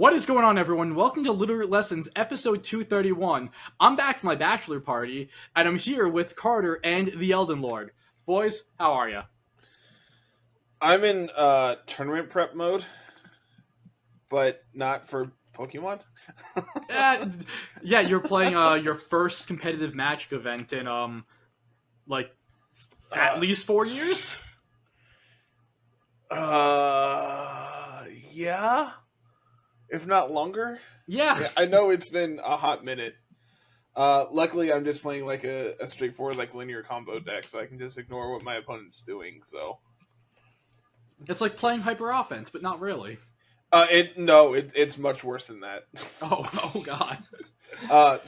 What is going on, everyone? Welcome to Littleroot Lessons, episode 231. I'm back from my bachelor party, and I'm here with Carter and the Elden Lord. Boys, how are ya? I'm in tournament prep mode, but not for Pokemon. Yeah, you're playing your first competitive Magic event in like at least 4 years. Yeah, if not longer. Yeah. I know it's been a hot minute. Luckily, I'm just playing like a straightforward like linear combo deck, so I can just ignore what my opponent's doing. So It's like playing hyper offense, but not really. It's much worse than that. Oh god.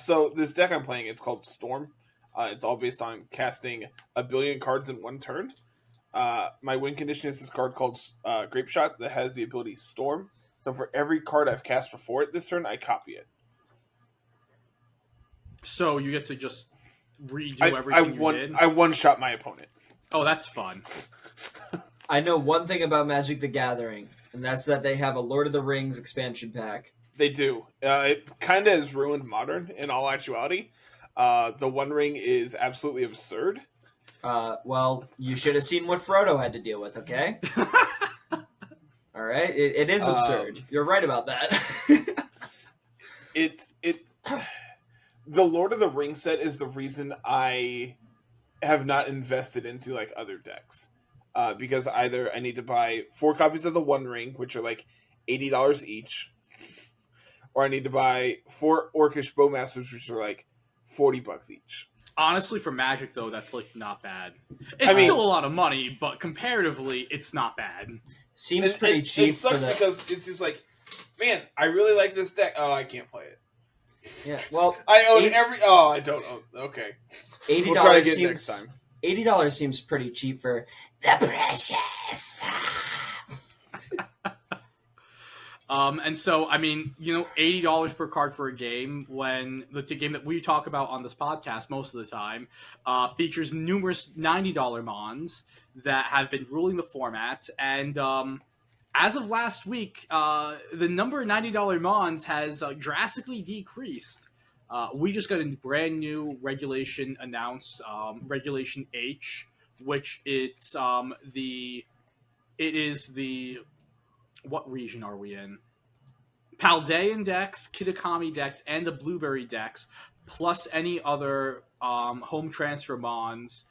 So this deck I'm playing, it's called Storm. It's all based on casting 1,000,000,000 cards in one turn. My win condition is this card called Grape Shot that has the ability Storm. So for every card I've cast before it this turn, I copy it. So you get to just redo everything you did? I one-shot my opponent. Oh, that's fun. I know one thing about Magic the Gathering, and that's that they have a Lord of the Rings expansion pack. They do. It kind of has ruined Modern in all actuality. The One Ring is absolutely absurd. Well, you should have seen what Frodo had to deal with, okay? All right? It is absurd. You're right about that. The Lord of the Rings set is the reason I have not invested into like other decks. Because either I need to buy 4 copies of the One Ring, which are like $80 each, or I need to buy 4 Orcish Bowmasters, which are like $40 each. Honestly, for Magic, though, that's like not bad. It's still a lot of money, but comparatively, it's not bad. Seems pretty cheap. It sucks because it's just like, man, I really like this deck. Oh, I can't play it. Yeah, well, I own I don't own. Okay, $80 we'll try to get seems next time. $80 seems pretty cheap for the precious. And so, I mean, $80 per card for a game, when the game that we talk about on this podcast most of the time features numerous $90 mons that have been ruling the format. And as of last week, the number of $90 mons has drastically decreased. We just got a brand new regulation announced, Regulation H, which it is the what region are we in? Paldean decks, Kitakami decks, and the Blueberry decks, plus any other home transfer mons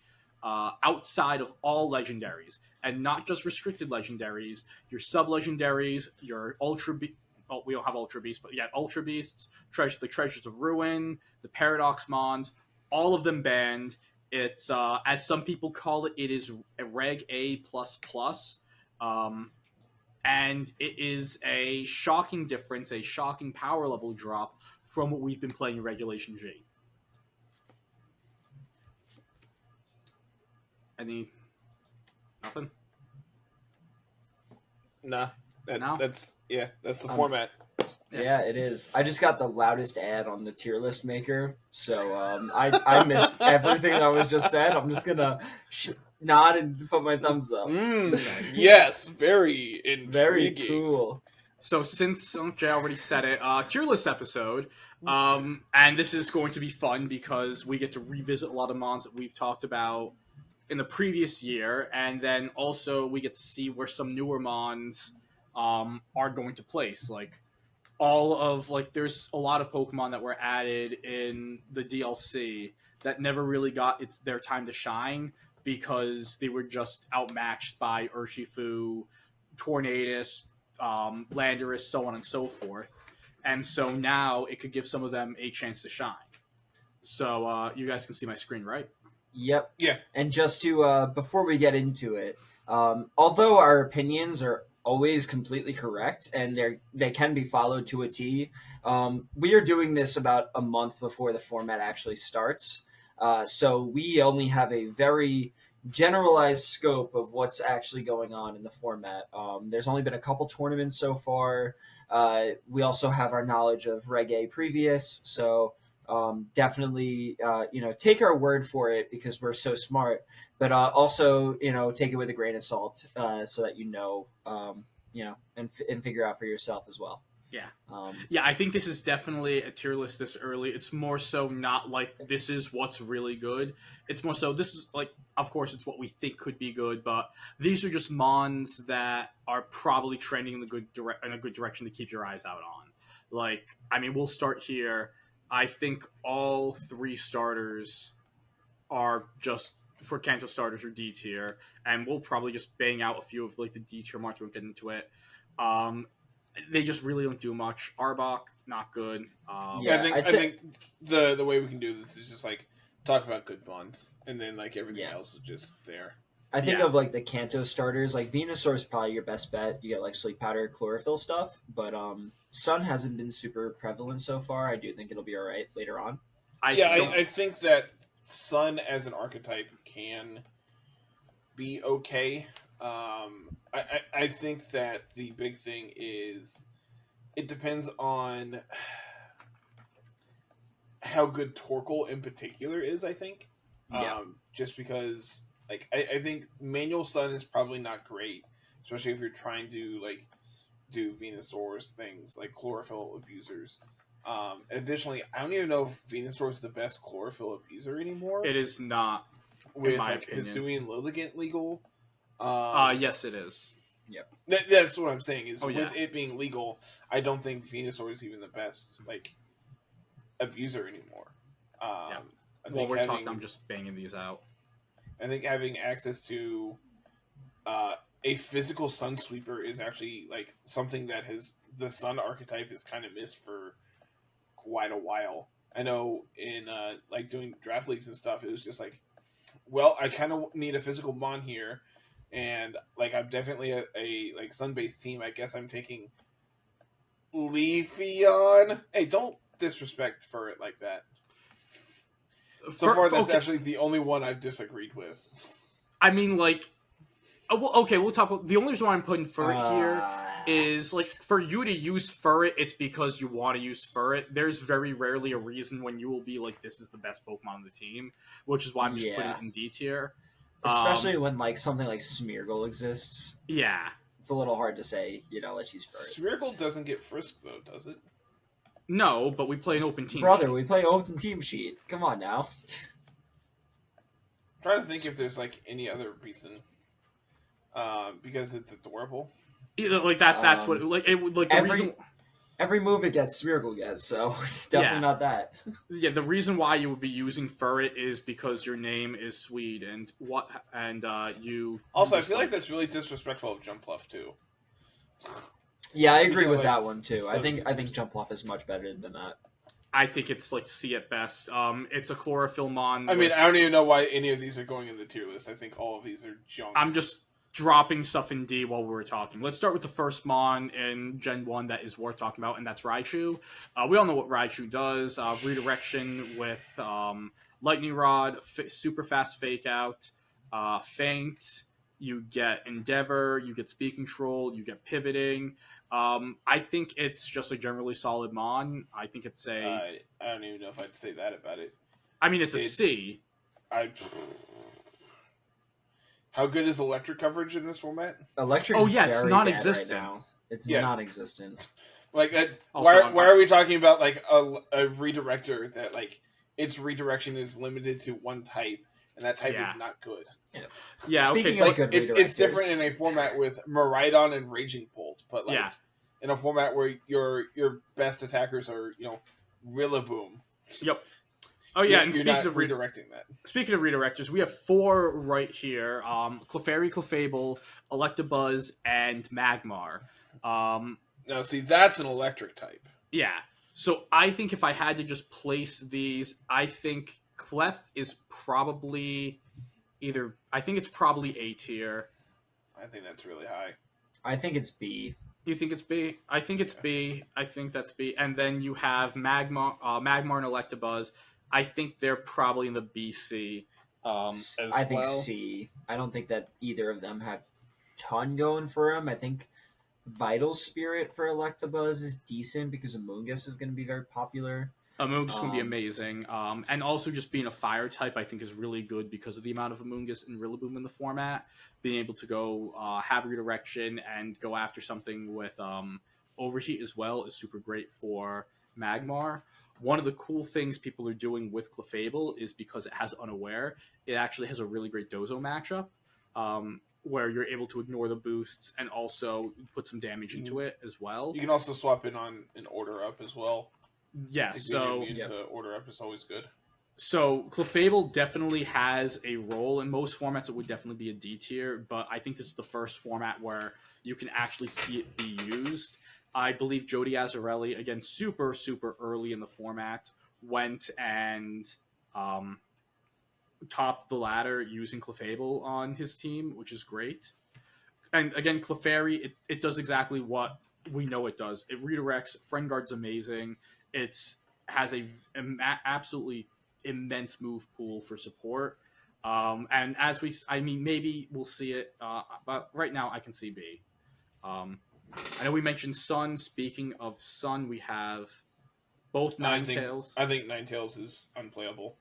outside of all legendaries, and not just restricted legendaries. Your sub-legendaries, your Ultra Beasts. Oh, we don't have Ultra Beasts, but yeah, Ultra Beasts, the Treasures of Ruin, the Paradox mons, all of them banned. It's as some people call it, it is a Reg A++. And it is a shocking difference, a shocking power level drop from what we've been playing in Regulation G. Nothing? Nah. No? That's the format. Yeah, it is. I just got the loudest ad on the tier list maker, so I missed everything that was just said. I'm just gonna nod and put my thumbs up. Yes, very intriguing. Very cool. So since Jay already said it, tier list episode, and this is going to be fun because we get to revisit a lot of mons that we've talked about in the previous year, and then also we get to see where some newer mons are going to place. There's a lot of Pokemon that were added in the DLC that never really got their time to shine because they were just outmatched by Urshifu, Tornadus, Landorus, so on and so forth. And so now it could give some of them a chance to shine. So you guys can see my screen, right? Yep. Yeah. And just to, before we get into it, although our opinions are always completely correct and they can be followed to a T, we are doing this about a month before the format actually starts. So we only have a very generalized scope of what's actually going on in the format. There's only been a couple tournaments so far. We also have our knowledge of Reg A previous, so definitely, take our word for it because we're so smart, but also, take it with a grain of salt so that and figure out for yourself as well. Yeah. Um, Yeah, I think this is definitely a tier list this early. It's more so not like this is what's really good. It's more so this is like, of course, it's what we think could be good, but these are just mons that are probably trending in the in a good direction to keep your eyes out on. Like, I mean, we'll start here. I think all three starters are just for Kanto starters or D tier, and we'll probably just bang out a few of like the D tier marks. We'll get into it. Um, they just really don't do much. Arbok, not good. Yeah, Yeah, I'd I say- think the way we can do this is just like talk about good bonds, and then like everything Yeah. else is just there. I think Yeah. of like the Kanto starters, like Venusaur is probably your best bet. You get like sleep powder, chlorophyll stuff, but Sun hasn't been super prevalent so far. I do think it'll be all right later on. I think that Sun as an archetype can be okay. I think that the big thing is it depends on how good Torkoal in particular is. I think, Yeah. just because like I think Manual Sun is probably not great, especially if you're trying to like do Venusaur's things like chlorophyll abusers. Additionally, I don't even know if Venusaur is the best chlorophyll abuser anymore. It is not, with my like opinion. Hisui and Lilligant legal. Yes, it is. That's what I'm saying is Oh, with yeah. it being legal, I don't think Venusaur is even the best like abuser anymore. Yeah. I While think we're having, talking, I'm just banging these out. I think having access to a physical Sun Sweeper is actually like something that the Sun archetype has kind of missed for quite a while. I know in like doing draft leagues and stuff, it was just like, well, I kind of need a physical mon here, and like I'm definitely a like Sun based team. I guess I'm taking Leafeon. Hey, don't disrespect for it like that. So far, that's okay. actually the only one I've disagreed with. I mean, like, well, okay, we'll talk about the only reason why I'm putting Furret here is like for you to use Furret, it's because you want to use Furret. There's very rarely a reason when you will be like, this is the best Pokemon on the team, which is why I'm just putting it in D tier. Especially when like something like Smeargle exists. Yeah. It's a little hard to say, let's use Furret. Smeargle doesn't get Frisk though, does it? No, but we play an open team. Brother, sheet. we play open team sheet. Come on now. I'm trying to think if there's like any other reason. Because it's adorable. Either, like that's what like it would like the reason. Every move it gets, Smeargle gets, so definitely not that. Yeah, the reason why you would be using Furret is because your name is Swede, and you. Also, I feel like that's really disrespectful of Jumpluff too. Yeah, I agree with like, that one too. I think users. Jumpluff is much better than that. I think it's like C at best. It's a chlorophyll mon. I mean, I don't even know why any of these are going in the tier list. I think all of these are junk. I'm just dropping stuff in D while we're talking. Let's start with the first mon in Gen 1 that is worth talking about, and that's Raichu. We all know what Raichu does. Redirection with Lightning Rod, super fast fake out, Feint, you get Endeavor, you get Speed Control, you get Pivoting. I think it's just a generally solid mon. I think it's I don't even know if I'd say that about it. I mean, it's a C. How good is electric coverage in this format? Electric. Oh yeah, it's non-existent. Right now. It's Yeah. non-existent. Like that. Also, Why are we talking about like a redirector that like its redirection is limited to one type, and that type Yeah. is not good? Yeah, Speaking okay, so of good It's redirectors. different in a format with Miraidon and Raging Bolt, but like Yeah. in a format where your best attackers are Rillaboom. Yep. Oh yeah, and you're speaking not of redirecting that. Speaking of redirectors, we have 4 right here. Clefairy, Clefable, Electabuzz, and Magmar. Now, see, that's an electric type. Yeah. So I think if I had to just place these, I think Clef is probably I think it's probably A tier. I think that's really high. I think it's B. You think it's B? I think it's B. I think that's B. And then you have Magmar and Electabuzz. I think they're probably in the BC. I think C. I don't think that either of them have ton going for them. I think Vital Spirit for Electabuzz is decent because Amoonguss is going to be very popular. Amoonguss is going to be amazing. And also just being a fire type, I think, is really good because of the amount of Amoonguss and Rillaboom in the format. Being able to go have redirection and go after something with Overheat as well is super great for Magmar. One of the cool things people are doing with Clefable is because it has Unaware, it actually has a really great Dozo matchup, where you're able to ignore the boosts and also put some damage into it as well. You can also swap in on an Order Up as well. Yeah, so into Order Up is always good. So Clefable definitely has a role. In most formats, it would definitely be a D tier, but I think this is the first format where you can actually see it be used. I believe Jody Azzarelli, again, super, super early in the format, went and topped the ladder using Clefable on his team, which is great. And again, Clefairy, it does exactly what we know it does. It redirects. Friend Guard's amazing. It's has a absolutely immense move pool for support. And maybe we'll see it, but right now I can see B. I know we mentioned Sun. Speaking of Sun, we have both Ninetales. I think Ninetales is unplayable.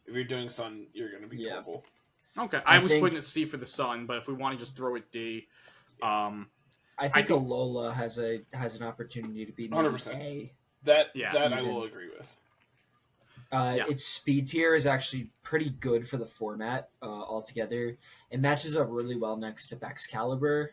If you're doing Sun, you're going to be trouble. Okay, I was putting it C for the Sun, but if we want to just throw it D, I think Alola has an opportunity to be maybe 100%. A. That I will agree with. Its speed tier is actually pretty good for the format altogether. It matches up really well next to Baxcalibur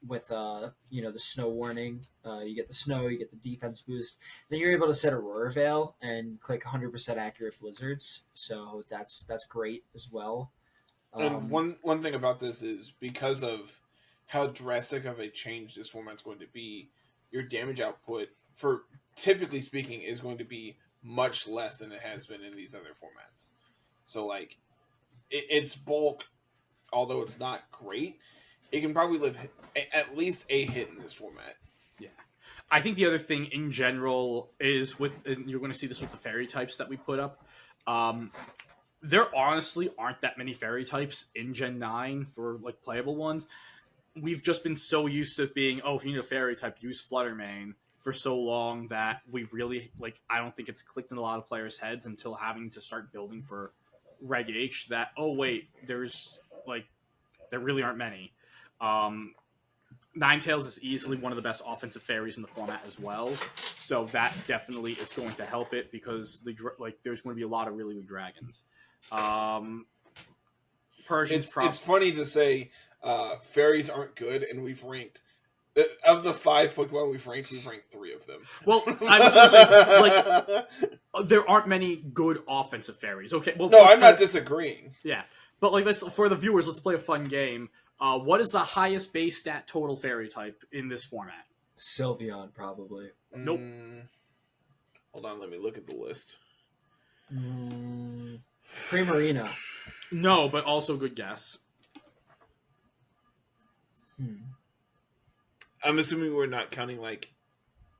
with the snow warning. You get the snow, you get the defense boost. Then you're able to set Aurora Veil and click 100% accurate blizzards. So that's great as well. And one thing about this is because of how drastic of a change this format's going to be, your damage output, for typically speaking, is going to be much less than it has been in these other formats. So, like, its bulk, although it's not great, it can probably live at least a hit in this format. Yeah. I think the other thing in general is you're going to see this with the fairy types that we put up. There honestly aren't that many fairy types in Gen 9 for, like, playable ones. We've just been so used to being, if you need a fairy type, use Fluttermane for so long that we've really, I don't think it's clicked in a lot of players' heads until having to start building for Reg H that, there really aren't many. Ninetales is easily one of the best offensive fairies in the format as well, so that definitely is going to help it because there's going to be a lot of really good dragons. It's funny to say fairies aren't good, and we've ranked of the 5 Pokemon we've ranked 3 of them. Well, I was going to say, there aren't many good offensive fairies. Okay, well, no, I'm not disagreeing. Yeah, but for the viewers, let's play a fun game. What is the highest base stat total fairy type in this format? Sylveon, probably. Nope. Hold on, let me look at the list. Primarina. No, but also good guess. I'm assuming we're not counting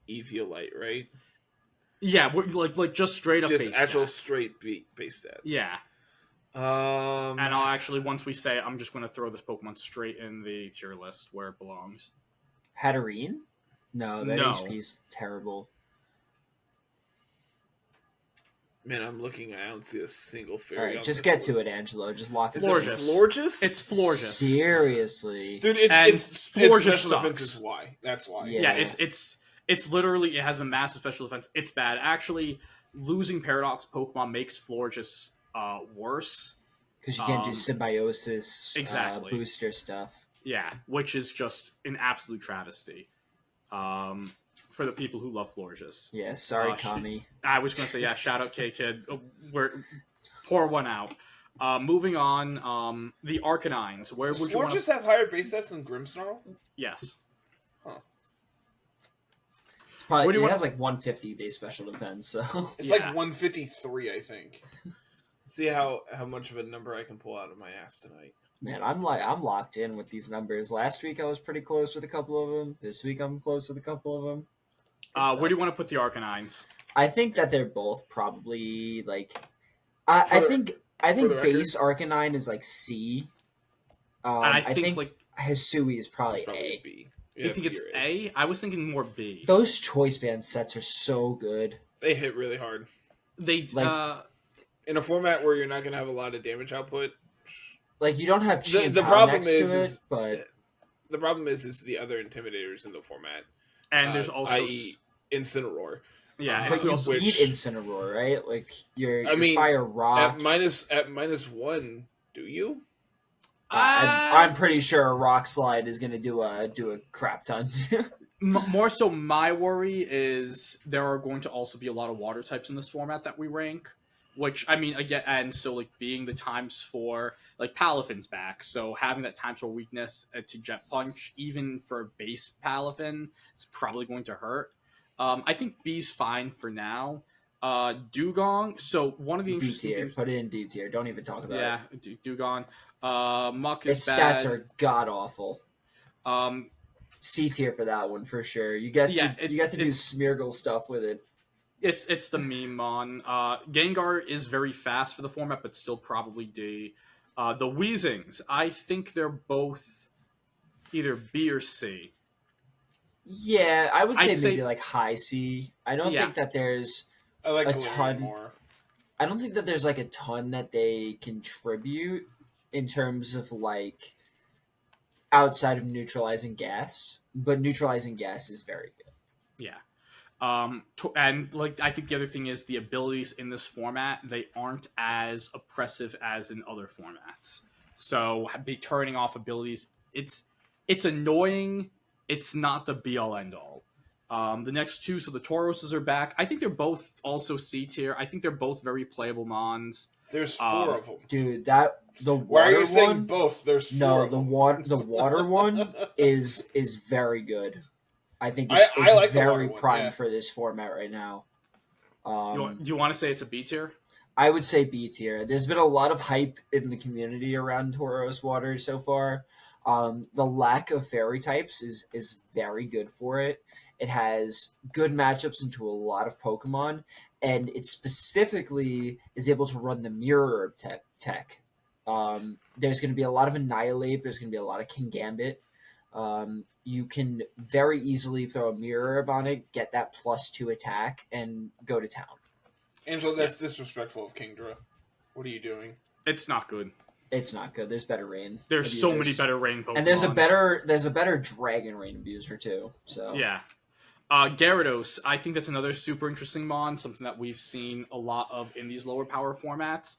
Eviolite, right? Yeah, we're just straight up just base actual stats. Straight base stats. Yeah. And I'll actually, once we say it, I'm just going to throw this Pokemon straight in the tier list where it belongs. Hatterene? No, that No. HP's terrible. Man, I'm looking. I don't see a single fairy. All right, just get to it, Angelo. Just lock it. Is it Florges? It's Florges. Seriously, dude. It's Florges special sucks. defense is why. That's why. Yeah, it's literally, it has a massive special defense. It's bad. Actually, losing Paradox Pokemon makes Florges worse. Because you can't do symbiosis exactly. Booster stuff. Yeah, which is just an absolute travesty. For the people who love Florges. Yeah, sorry, Kami. I was going to say, yeah, shout out K-Kid. Pour one out. Moving on, the Arcanines. Where would you want Florges have higher base stats than Grimmsnarl? Yes. Huh. It's probably, it has 150 base special defense, so... It's 153, I think. See how much of a number I can pull out of my ass tonight. Man, I'm locked in with these numbers. Last week I was pretty close with a couple of them. This week I'm close with a couple of them. Where do you want to put the Arcanines? I think that they're both probably I think base Arcanine is C. And I think Hisui is probably A. B. You think it's A? I was thinking more B. Those choice band sets are so good. They hit really hard. They in a format where you're not going to have a lot of damage output. You don't have the problem next to it, but the problem is the other intimidators in the format And there's also i.e. Incineroar. yeah, and But if we you also beat Incineroar, right? Like I your mean, fire rock. at -1, do you? I'm pretty sure a rock slide is gonna do a crap ton. more so my worry is there are going to also be a lot of water types in this format that we rank, which I mean again, and so like being the times for like Palafin's back, so having that times for weakness to Jet Punch even for base Palafin is probably going to hurt. I think B's fine for now. Dugong, so one of the D interesting tier, things, put it in D tier. Don't even talk about it. yeah, Dugong. Muck is Its stats bad. are god awful. um C tier for that one for sure. yeah, You get to do Smeargle stuff with it. it's the meme mon. Gengar is very fast for the format, but still probably D. The Weezings, I think they're both either B or C. Yeah, I would say I'd maybe say like high C. I don't yeah, think that there's I like a Galarian ton. more. I don't think that there's like a ton that they contribute in terms of like outside of neutralizing gas, but neutralizing gas is very good. yeah. And like I think the other thing is the abilities in this format they aren't as oppressive as in other formats. So be turning off abilities, it's annoying. It's not the be all end all. The next two, so the Tauroses are back. I think they're both also C tier. I think they're both very playable mons. There's 4 of them. Dude, that the Why are water you saying one. both? There's 4 No, of them. the water one is very good. I think I it's like the water very one, primed yeah. for this format right now. Do you want to say it's a B tier? I would say B tier. There's been a lot of hype in the community around Tauros water so far. The lack of fairy types is very good for it. It has good matchups into a lot of Pokemon, and it specifically is able to run the mirror tech. There's going to be a lot of Annihilate. There's going to be a lot of Kingambit. You can very easily throw a mirror Herb on it, get that +2 attack, and go to town. Angela, that's disrespectful of Kingdra. What are you doing? It's not good. It's not good. There's better rain. There's abusers. so many better rain Pokemon. And there's a better dragon rain abuser too. So yeah. Gyarados, I think that's another super interesting mon, something that we've seen a lot of in these lower power formats.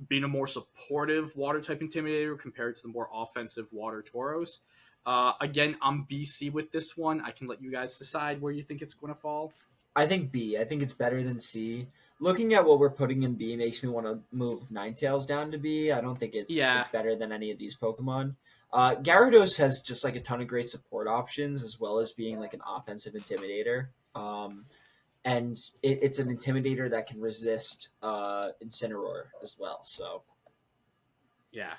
Being a more supportive water type intimidator compared to the more offensive water Tauros. Again, I'm BC with this one. I can let you guys decide where you think it's going to fall. I think B. I think it's better than C. Looking at what we're putting in B makes me want to move Ninetales down to B. I don't think it's better than any of these Pokemon. Gyarados has just like a ton of great support options as well as being like an offensive intimidator. And it's an intimidator that can resist Incineroar as well. So yeah.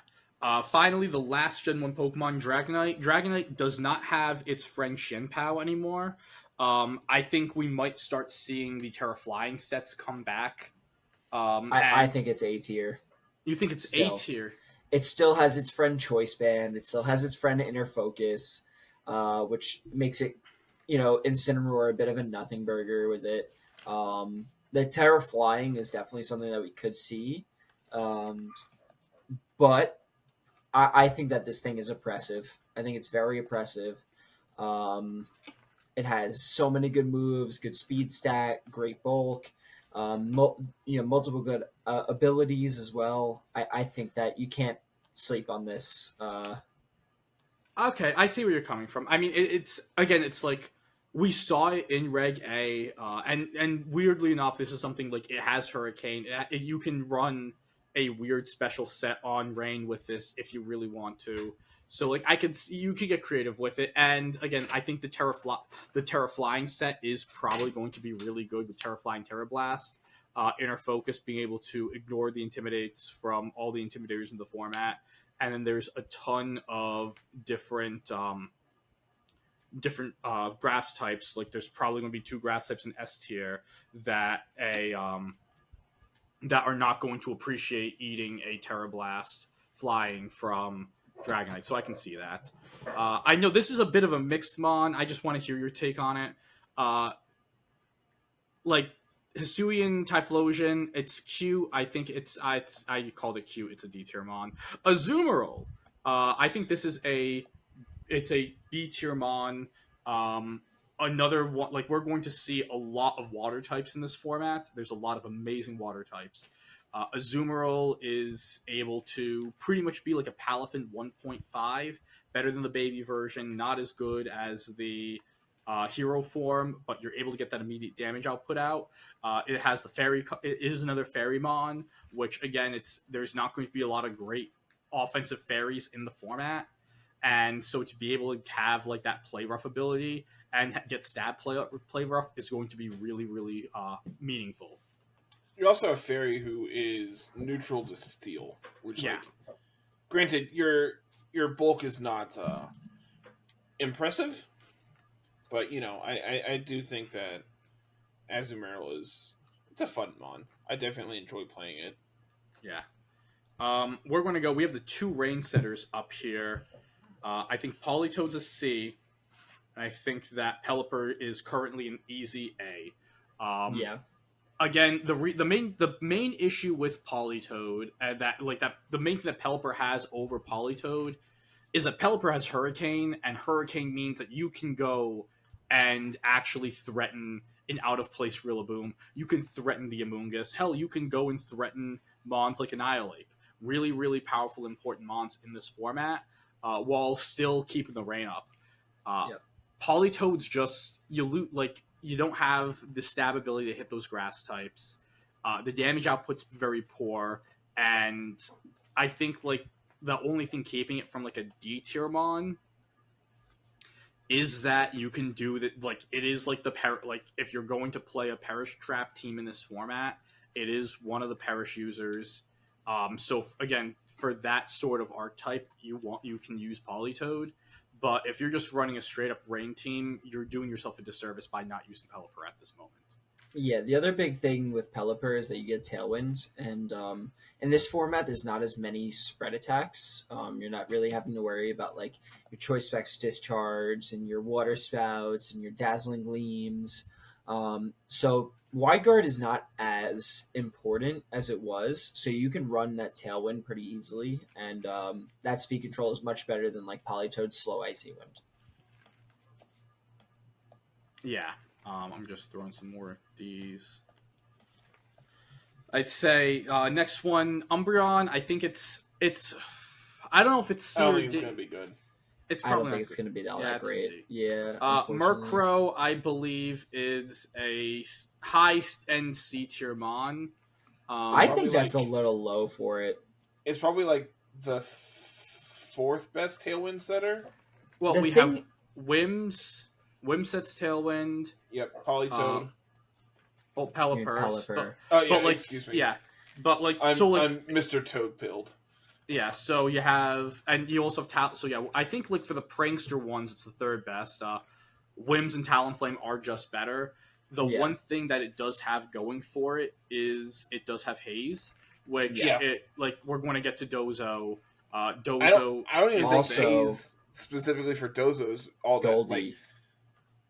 Finally, the last Gen 1 Pokemon, Dragonite. Dragonite does not have its friend Shinpao anymore. I think we might start seeing the Terra Flying sets come back. I think it's A tier. You think it's A tier? It still has its friend Choice Band. It still has its friend Inner Focus, which makes it, Incineroar a bit of a nothing burger with it. The Terra Flying is definitely something that we could see. But I think that this thing is oppressive. I think it's very oppressive. It has so many good moves, good speed stat, great bulk, multiple good abilities as well. I think that you can't sleep on this. Okay, I see where you're coming from. I mean, it's like we saw it in Reg A, and weirdly enough, this is something like it has Hurricane. You can run a weird special set on Rain with this if you really want to. So like I could see you could get creative with it. And again, I think the Terra Flying set is probably going to be really good with Terra Flying, Terra Blast, Inner Focus being able to ignore the Intimidates from all the Intimidators in the format. And then there's a ton of different grass types. Like there's probably going to be 2 grass types in S tier that that are not going to appreciate eating a Terra Blast flying from Dragonite, so I can see that. I know this is a bit of a mixed mon. I just want to hear your take on it. Like Hisuian Typhlosion, it's cute. I think I called it cute. It's a D tier mon. Azumarill, I think this is it's a B tier mon. another one, like we're going to see a lot of water types in this format. There's a lot of amazing water types. Azumarill is able to pretty much be like a Palafin 1.5, better than the baby version, not as good as the hero form, but you're able to get that immediate damage output out. It has the fairy. It is another Fairymon, which again, there's not going to be a lot of great offensive fairies in the format, and so to be able to have like that play rough ability and get stab play rough is going to be really really meaningful. You also have Fairy, who is neutral to steel, which, like, granted, your bulk is not impressive, but I do think that Azumarill it's a fun mon. I definitely enjoy playing it. Yeah. We're going to go. We have the 2 rain setters up here. I think Politoed's a C. And I think that Pelipper is currently an easy A. Yeah. Again, the main issue with Politoed, and the main thing that Pelipper has over Politoed is that Pelipper has Hurricane, and Hurricane means that you can go and actually threaten an out-of-place Rillaboom. You can threaten the Amoonguss. Hell, you can go and threaten Mons like Annihilate. Really, really powerful, important Mons in this format, while still keeping the rain up. Yep. Politoed's just, you don't have the stab ability to hit those grass types. The damage output's very poor, and I think like the only thing keeping it from like a D tier mon is that you can do that. Like it is like like if you're going to play a Perish Trap team in this format, it is one of the Perish users. So again, for that sort of archetype, you can use Politoed. But if you're just running a straight up rain team, you're doing yourself a disservice by not using Pelipper at this moment. Yeah, the other big thing with Pelipper is that you get Tailwind, and in this format, there's not as many spread attacks. You're not really having to worry about like your Choice Specs Discharge and your Water Spouts and your Dazzling Gleams. So Wide Guard is not as important as it was, so you can run that Tailwind pretty easily, and that speed control is much better than like Politoed's Slow Icy Wind. Yeah. I'm just throwing some more D's. I'd say next one, Umbreon. I think it's. I don't know if it's C I don't or think D. it's gonna be good. It's I probably don't think it's good. going to be all Yeah, that it's a great. D. Yeah. Unfortunately. Murkrow, I believe, is a high end C tier mon. I Probably think that's like- a little low for it. It's probably like the 4th best Tailwind setter. Well, The we thing- have Whimsets Tailwind. Yep, Politoed. Pelipper. Pelipper. Oh yeah, But like, excuse me. yeah, but like, I'm so like, Mr. Toad pilled. yeah. So you have, and you also have so yeah. I think like for the prankster ones, it's the 3rd best. Whims and Talonflame are just better. The Yeah. one thing that it does have going for it is it does have Haze, which Yeah. we're going to get to Dozo. Dozo. I don't even think Also- Haze specifically for Dozo's all that. Goldie.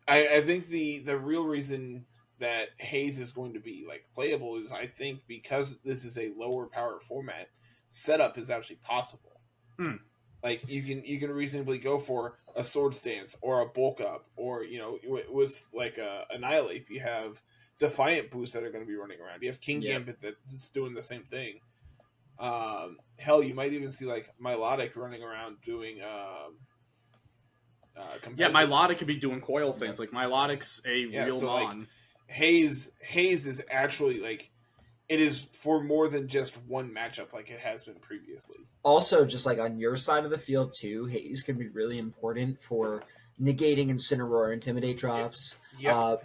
Like, I think the real reason that Haze is going to be like playable is I think because this is a lower power format, setup is actually possible. Hmm. Like you can reasonably go for a Sword Stance or a Bulk Up, or it was like a Annihilate. You have Defiant boosts that are going to be running around. You have King Gambit that's doing the same thing. Hell, you might even see like Milotic running around doing Yeah, competitive Milotic things. could be doing coil things. Like Milotic's a real so, like, mon. Haze is actually like it is for more than just one matchup like it has been previously. Also, just like on your side of the field too, Haze can be really important for negating Incineroar Intimidate drops.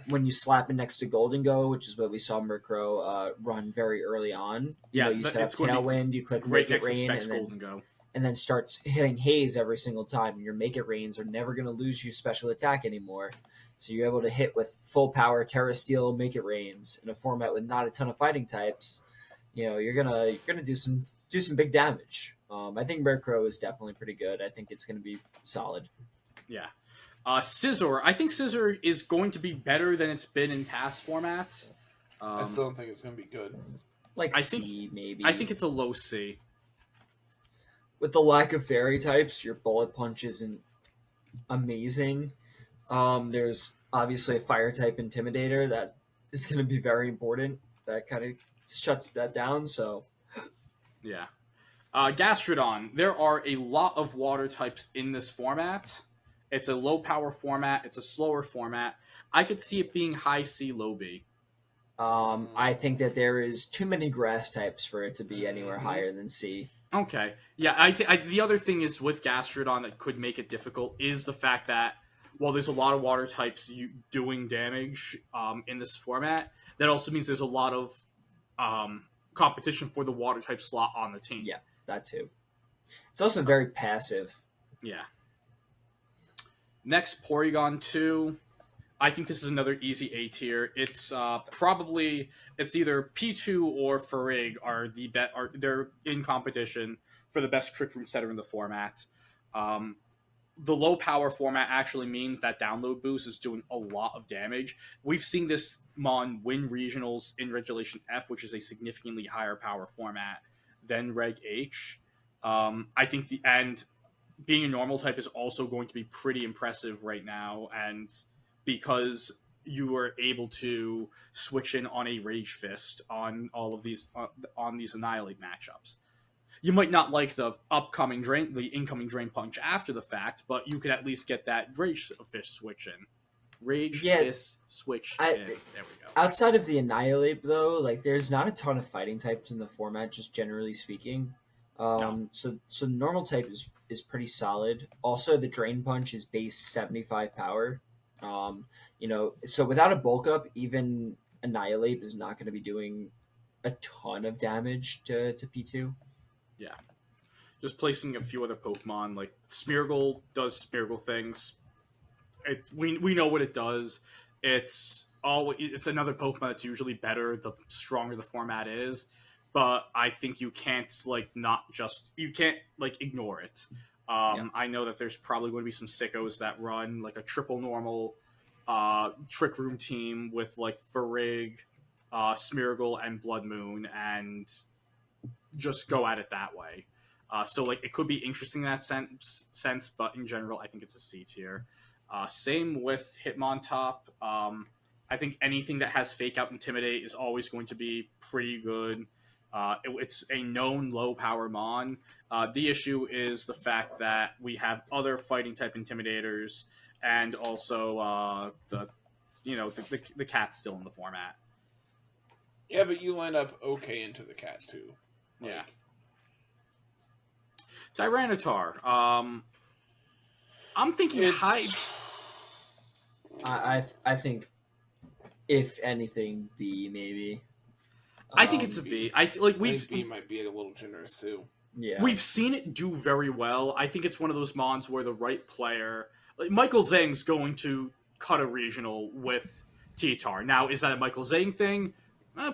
When you slap it next to Golden Go, which is what we saw Murkrow run very early on. You set up it's going to be Tailwind, you click Great Make It next to Rain, Specs and then Golden Go. starts hitting Haze every single time. And your Make It Rains are never going to lose you special attack anymore. So you're able to hit with full power Terra Steel, Make It Rains in a format with not a ton of fighting types. You're gonna do some big damage. I think Murkrow is definitely pretty good. I think it's gonna be solid. Yeah. Scizor. I think Scizor is going to be better than it's been in past formats. I still don't think it's going to be good. Like I C, maybe. I think it's a low C. With the lack of fairy types, your Bullet Punch isn't amazing. There's obviously a fire type intimidator that is going to be very important. That kind of shuts that down. So Yeah. Gastrodon. There are a lot of water types in this format. It's a low power format. It's a slower format. I could see it being high C, low B. I think that there is too many grass types for it to be anywhere Mhm. higher than C. Okay. Yeah, the other thing is with Gastrodon that could make it difficult is the fact that while there's a lot of water types doing damage in this format, that also means there's a lot of competition for the water type slot on the team. Yeah, that too. It's also very passive. Yeah. Next, Porygon 2. I think this is another easy A tier. It's probably it's either P2 or Farig they're in competition for the best Trick Room setter in the format. Um, the low power format actually means that download boost is doing a lot of damage. We've seen this Mon win regionals in Regulation F, which is a significantly higher power format than Reg H. I think being a normal type is also going to be pretty impressive right now, and because you were able to switch in on a Rage Fist on all of these on these Annihilate matchups. You might not like the incoming Drain Punch after the fact, but you could at least get that Rage Fist switch in. Rage Fist switch in. There we go. Outside of the Annihilate, though, like there's not a ton of fighting types in the format, just generally speaking. No. So normal type is pretty solid. Also, the Drain Punch is base 75 power. So without a bulk up, even Annihilate is not going to be doing a ton of damage to P2. Yeah. Just placing a few other Pokemon, like Smeargle does Smeargle things. We know what it does. It's another Pokemon that's usually better the stronger the format is, but I think you can't ignore it. I know that there's probably going to be some sickos that run like a triple normal Trick Room team with like Farig, Smeargle, and Blood Moon, and just go at it that way. So like it could be interesting in that sense, but in general, I think it's a C tier. Same with Hitmontop. I think anything that has Fake Out Intimidate is always going to be pretty good. It's a known low power Mon. The issue is the fact that we have other fighting type Intimidators, and also the cat's still in the format. Yeah, but you line up okay into the cat too. Yeah. Tyranitar. I'm thinking high. I think, if anything, B maybe. I think it's a B. I think B might be a little generous too. Yeah, we've seen it do very well. I think it's one of those mons where the right player, like Michael Zhang's going to cut a regional with T-Tar. Now, is that a Michael Zhang thing?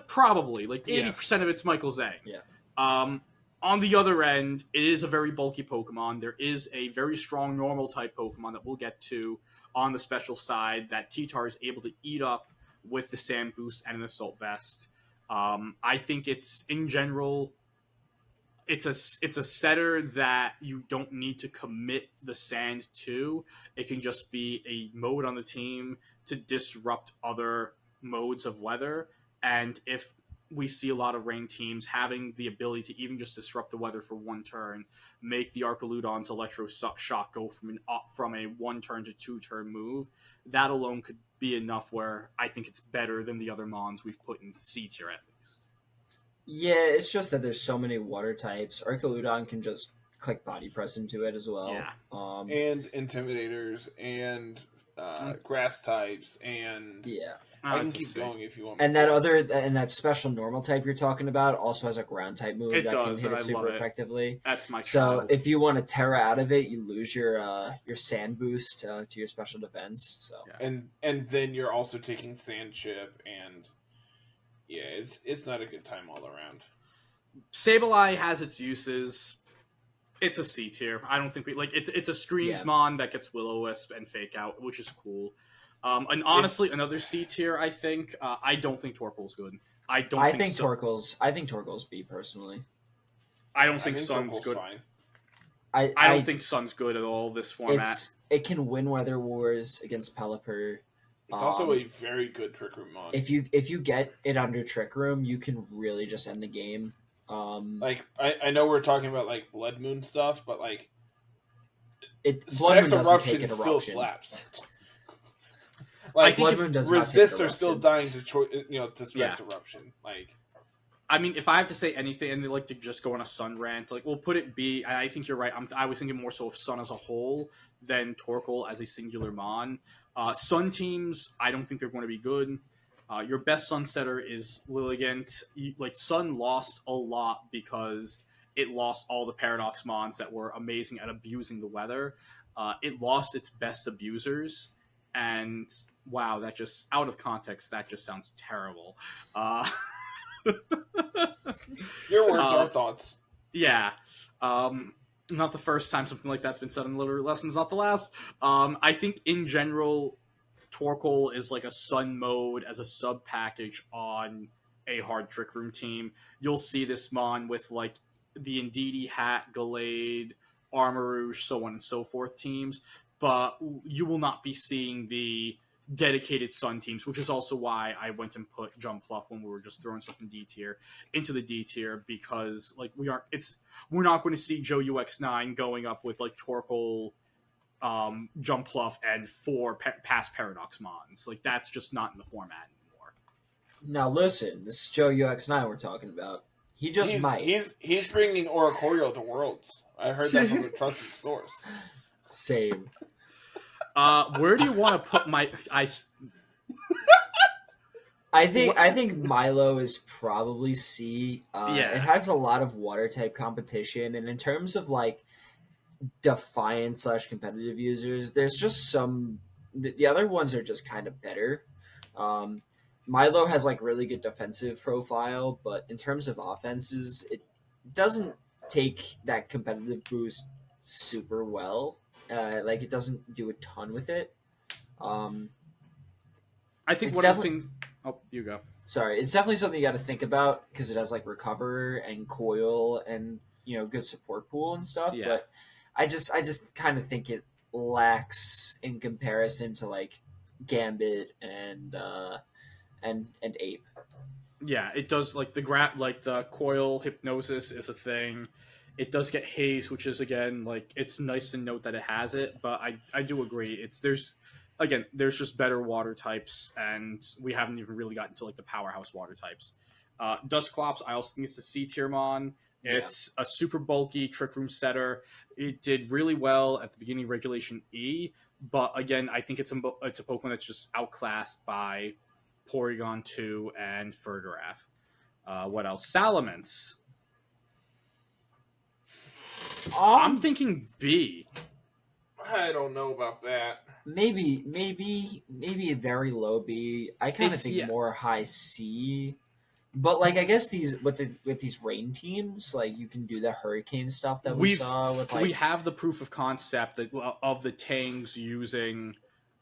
Probably. Like 80% of it's Michael Zhang. Yeah. On the other end, it is a very bulky Pokemon. There is a very strong normal type Pokemon that we'll get to on the special side that T-Tar is able to eat up with the Sand Boost and an Assault Vest. I think it's, in general, it's a setter that you don't need to commit the sand to. It can just be a mode on the team to disrupt other modes of weather. And if we see a lot of rain teams having the ability to even just disrupt the weather for one turn, make the Archaludon's Electro Shock go from a 1 turn to 2 turn move, that alone could be enough where I think it's better than the other Mons we've put in C tier at least. Yeah, it's just that there's so many water types. Archaludon can just click Body Press into it as well. Yeah. And Intimidators and grass types and I can keep going if you want. And that special normal type you're talking about also has a ground type move that can hit it super effectively. That's my child. If you want to Terra out of it, you lose your sand boost to your special defense. So and then you're also taking Sand Chip, and it's not a good time all around. Sableye has its uses. It's a C tier. I don't think it's a Screams Mon that gets Will-O-Wisp and Fake Out, which is cool. And honestly, another C tier. I think. I don't think Torkoal's good. I think Torkoal's B personally. I don't think Sun's good. Fine. I don't think Sun's good at all this format. it can win Weather Wars against Pelipper. It's also a very good Trick Room mod. If you get it under Trick Room, you can really just end the game. Like I know we're talking about like Blood Moon stuff, but like Blood Moon doesn't Eruption take an still eruption. slaps. Like Blood Moon does Resist not are still dying to to Specs Eruption. Like, I mean, if I have to say anything, and they like to just go on a Sun rant, like we'll put it B. I think you're right. I was thinking more so of Sun as a whole than Torkoal as a singular mon. Sun teams, I don't think they're going to be good. Your best Sun setter is Lilligant. Like Sun lost a lot because it lost all the Paradox mons that were amazing at abusing the weather. It lost its best abusers, and wow, that just out of context, that just sounds terrible. your words, our thoughts. Yeah. Not the first time something like that's been said in Littleroot lessons, not the last. I think in general, Torkoal is like a Sun mode as a sub package on a hard Trick Room team. You'll see this mon with like the Indeedee, Hat, Gallade, Armarouge, so on and so forth teams, but you will not be seeing the dedicated Sun teams, which is also why I went and put Jump Pluff when we were just throwing stuff in D tier into the D tier, because like we're not going to see Joe UX9 going up with like Torkoal, Jump Pluff, and 4 past Paradox mons. Like that's just not in the format anymore. Now listen, this is Joe UX9 we're talking about. He's bringing Oricorio to Worlds. I heard that from a trusted source. Same. Where do you want to put my? I think Milo is probably C. It has a lot of water type competition, and in terms of like defiant / competitive users, there's just some. The other ones are just kind of better. Milo has like really good defensive profile, but in terms of offenses, it doesn't take that competitive boost super well. Like it doesn't do a ton with it. I think it's one of the things. Oh, you go. Sorry, it's definitely something you got to think about because it has like recover and coil and good support pool and stuff. Yeah. But I just kind of think it lacks in comparison to like Gambit and Ape. Yeah, it does. Like the coil hypnosis is a thing. It does get haze, which is again like it's nice to note that it has it, but I do agree. There's just better water types, and we haven't even really gotten to like the powerhouse water types. Dusclops, I also think it's a C tier mon. It's a super bulky Trick Room setter. It did really well at the beginning of Regulation E, but again, I think it's a Pokemon that's just outclassed by Porygon 2 and Fergaraf. What else? Salamence. I'm thinking B. I don't know about that. Maybe a very low B. I kind of think more high C. But like I guess with these rain teams, like you can do the hurricane stuff that we saw with like we have the proof of concept of the Tangs using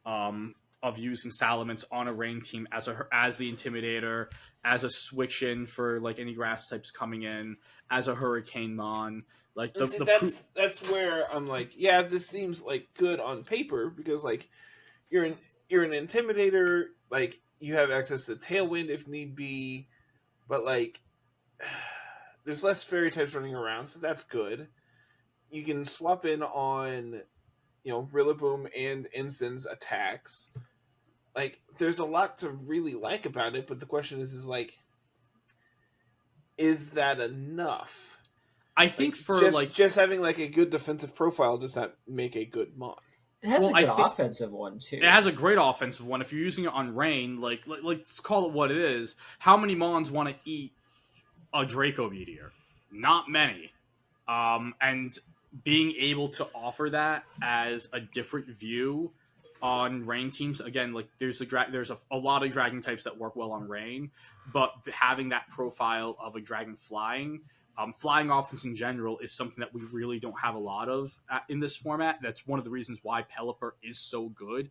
Salamence on a rain team as the Intimidator, as a switch in for like any grass types coming in, as a Hurricane Mon. Like that's where I'm like, yeah, this seems like good on paper because like you're an Intimidator, like you have access to Tailwind if need be, but like there's less fairy types running around, so that's good. You can swap in on Rillaboom and Ensign's attacks. Like, there's a lot to really like about it, but the question is like, is that enough? I think just having like a good defensive profile does not make a good mon. It has a good offensive one too. It has a great offensive one. If you're using it on rain, like let's call it what it is. How many mons want to eat a Draco Meteor? Not many. And being able to offer that as a different view on rain teams, again, like there's a lot of dragon types that work well on rain, but having that profile of a dragon flying offense in general is something that we really don't have a lot of in this format. That's one of the reasons why Pelipper is so good.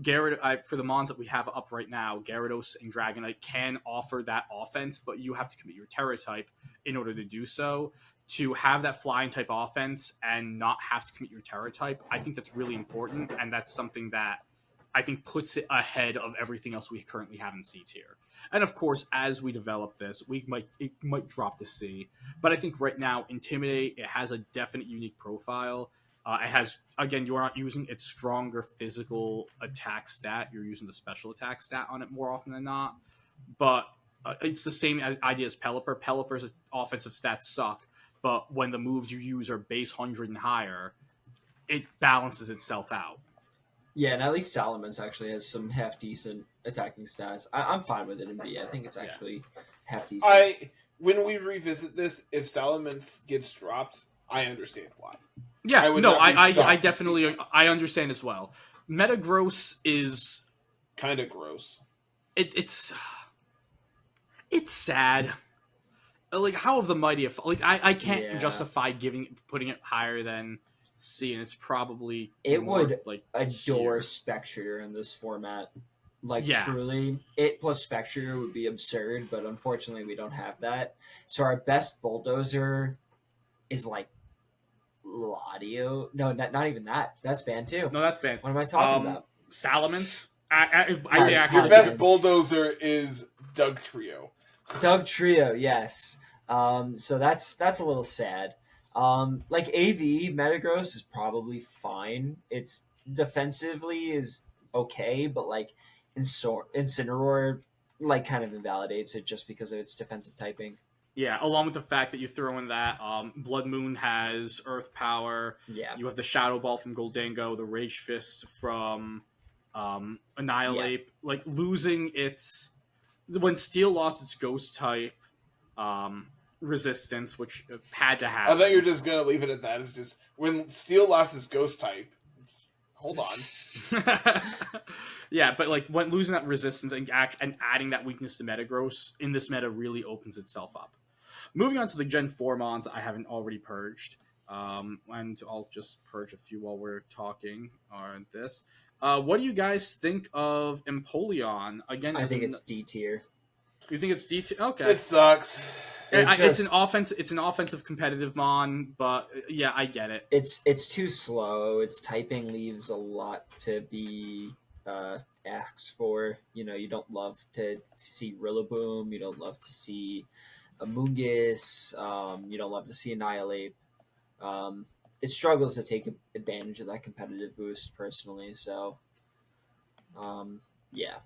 For the mons that we have up right now, Gyarados and Dragonite can offer that offense, but you have to commit your Terra type in order to do so. To have that flying type offense and not have to commit your terror type, I think that's really important, and that's something that I think puts it ahead of everything else we currently have in C tier. And of course, as we develop this, it might drop to C. But I think right now, Intimidate, it has a definite unique profile. It has, again, you're not using its stronger physical attack stat. You're using the special attack stat on it more often than not. But it's the same idea as Pelipper. Pelipper's offensive stats suck, but when the moves you use are base 100 and higher, it balances itself out. Yeah, and at least Salamence actually has some half decent attacking stats. I'm fine with it in B. I think it's actually half decent. When we revisit this, if Salamence gets dropped, I understand why. Yeah, I definitely I understand as well. Metagross is kind of gross. It's sad. Like, how of the mighty, like I can't justify putting it higher than C, and it's probably would like adore Spectre in this format. Like, truly, it plus Spectre would be absurd, but unfortunately we don't have that. So our best Bulldozer is like Ladio. No, not even that. That's banned too. No, that's banned. What am I talking about? Salamence. Your best Bulldozer is Doug Trio. Doug Trio, yes. So that's a little sad. Like AV, Metagross is probably fine. It's defensively is okay, but like Incineroar like kind of invalidates it just because of its defensive typing. Yeah, along with the fact that you throw in that Blood Moon has Earth Power. Yeah. You have the Shadow Ball from Goldango, the Rage Fist from Annihilate. Yeah. Like, losing its... When Steel lost its Ghost type resistance, which had to happen. I thought you were just going to leave it at that. It's just, when Steel lost its Ghost type... Hold on. Yeah, but like when losing that resistance and adding that weakness to Metagross in this meta really opens itself up. Moving on to the Gen 4 mons I haven't already purged. And I'll just purge a few while we're talking on this. What do you guys think of Empoleon? Again, I think it's D tier. You think it's D tier? Okay. It sucks. It's an offensive competitive mon, but yeah, I get it. It's too slow. Its typing leaves a lot to be asks for. You know, you don't love to see Rillaboom. You don't love to see Amoonguss. You don't love to see Annihilate. It struggles to take advantage of that competitive boost personally. So, yeah.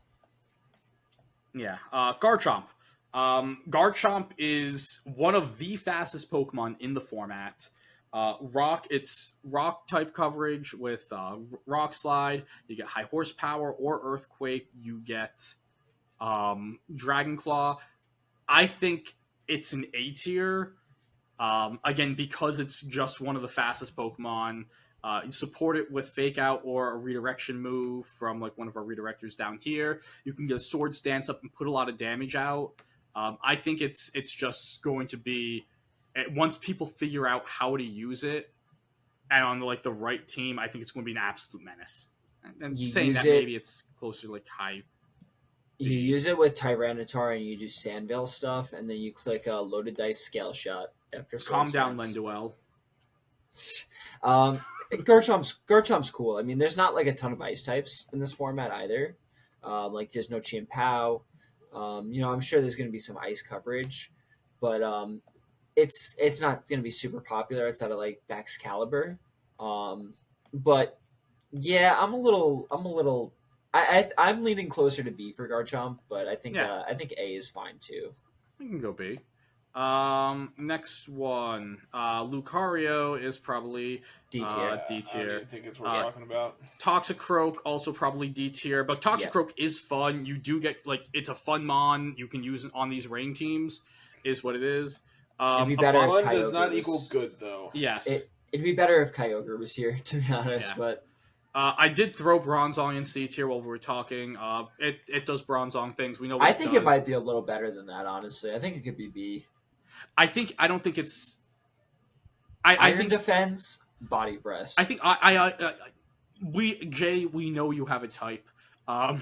Yeah. Garchomp. Garchomp is one of the fastest Pokemon in the format. It's rock type coverage with Rock Slide. You get high horsepower or Earthquake. You get Dragon Claw. I think it's an A tier. Again, because it's just one of the fastest Pokemon. You support it with Fake Out or a redirection move from like one of our redirectors down here. You can get a Sword Stance up and put a lot of damage out. I think it's just going to be, once people figure out how to use it and on like the right team, I think it's going to be an absolute menace. And saying that, maybe it's closer to like high. You use it with Tyranitar and you do Sandvale stuff, and then you click a Loaded Dice Scale Shot after. Calm down, Lenduel. Garchomp's cool. I mean, there's not like a ton of ice types in this format either. Like there's no Chien-Pao. You know, I'm sure there's going to be some ice coverage, but it's not going to be super popular outside of like Baxcalibur. But yeah, I'm leaning closer to B for Garchomp, but I think A is fine too. We can go B. Next one, Lucario is probably D tier. D tier. I think it's what we're talking about. Toxicroak also probably D tier, but Toxicroak is fun. You do get it's a fun mon. You can use it on these rain teams. Is what it is. It'd be better if fun does not equal good though. Yes, it'd be better if Kyogre was here, to be honest. Yeah. But I did throw Bronzong in C tier while we were talking. It does Bronzong things. We know. I think it might be a little better than that. Honestly, I think it could be B. I don't think it's. I think defense, body press. I think we know you have a type, and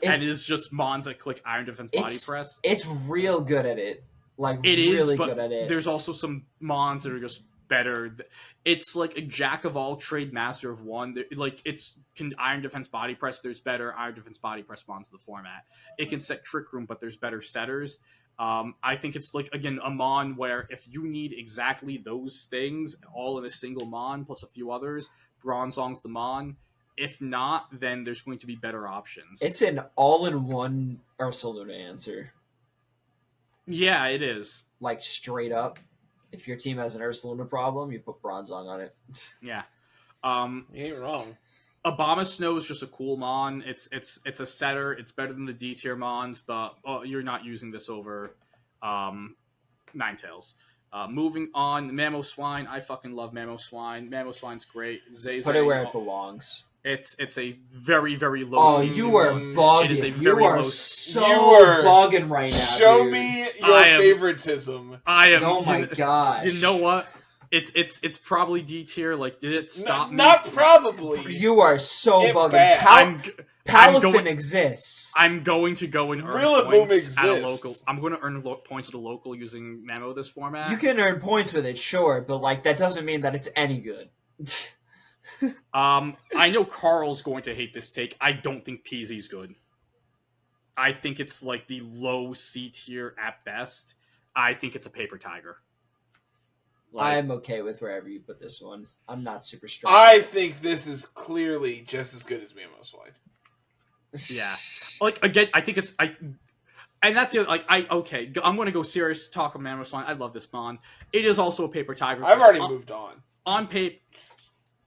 it's just mons that click Iron Defense, body press. It's real good at it. like It is, really but good at it. there's also some mons that are just better. It's like a jack of all trade, master of one. Like it's can Iron Defense Body Press. There's better Iron Defense Body Press mons in the format. It can set Trick Room, but there's better setters. I think it's like again a mon where if you need exactly those things all in a single mon plus a few others, Bronzong's the mon. If not, then there's going to be better options. It's an all-in-one Ursaluna answer. Yeah, it is. Like straight up. If your team has an Ursaluna problem, you put Bronzong on it. Yeah. You ain't wrong. Obama Snow is just a cool mon. It's a setter. It's better than the D tier mons, but you're not using this over Ninetales. Moving on, Mamoswine. I fucking love Mamoswine. Mamoswine's great. Zay Put it where it belongs. It's a very, very low. Oh, seed. you are bugging. It is a You very are low. so are- bugging right now. Show dude. me your favoritism. I am. Oh my gosh. You know what? It's probably D tier. Like, did it stop me? Not probably. You are so Get bugging. back. I'm Palafin going- exists. I'm going to go and earn Rillaboom points at a exists. local. I'm going to earn points at a local using Mamo this format. You can earn points with it, sure, but like that doesn't mean that it's any good. I know Carl's going to hate this take. I don't think Peasy's good. I think it's like the low C tier at best. I think it's a paper tiger. Like, I'm okay with wherever you put this one. I'm not super strong. I think this is clearly just as good as Mamoswine. yeah. Like again, I think it's and that's the like I'm going to go serious talk on Mamoswine. I love this mon. It is also a paper tiger. I've already moved on. On paper.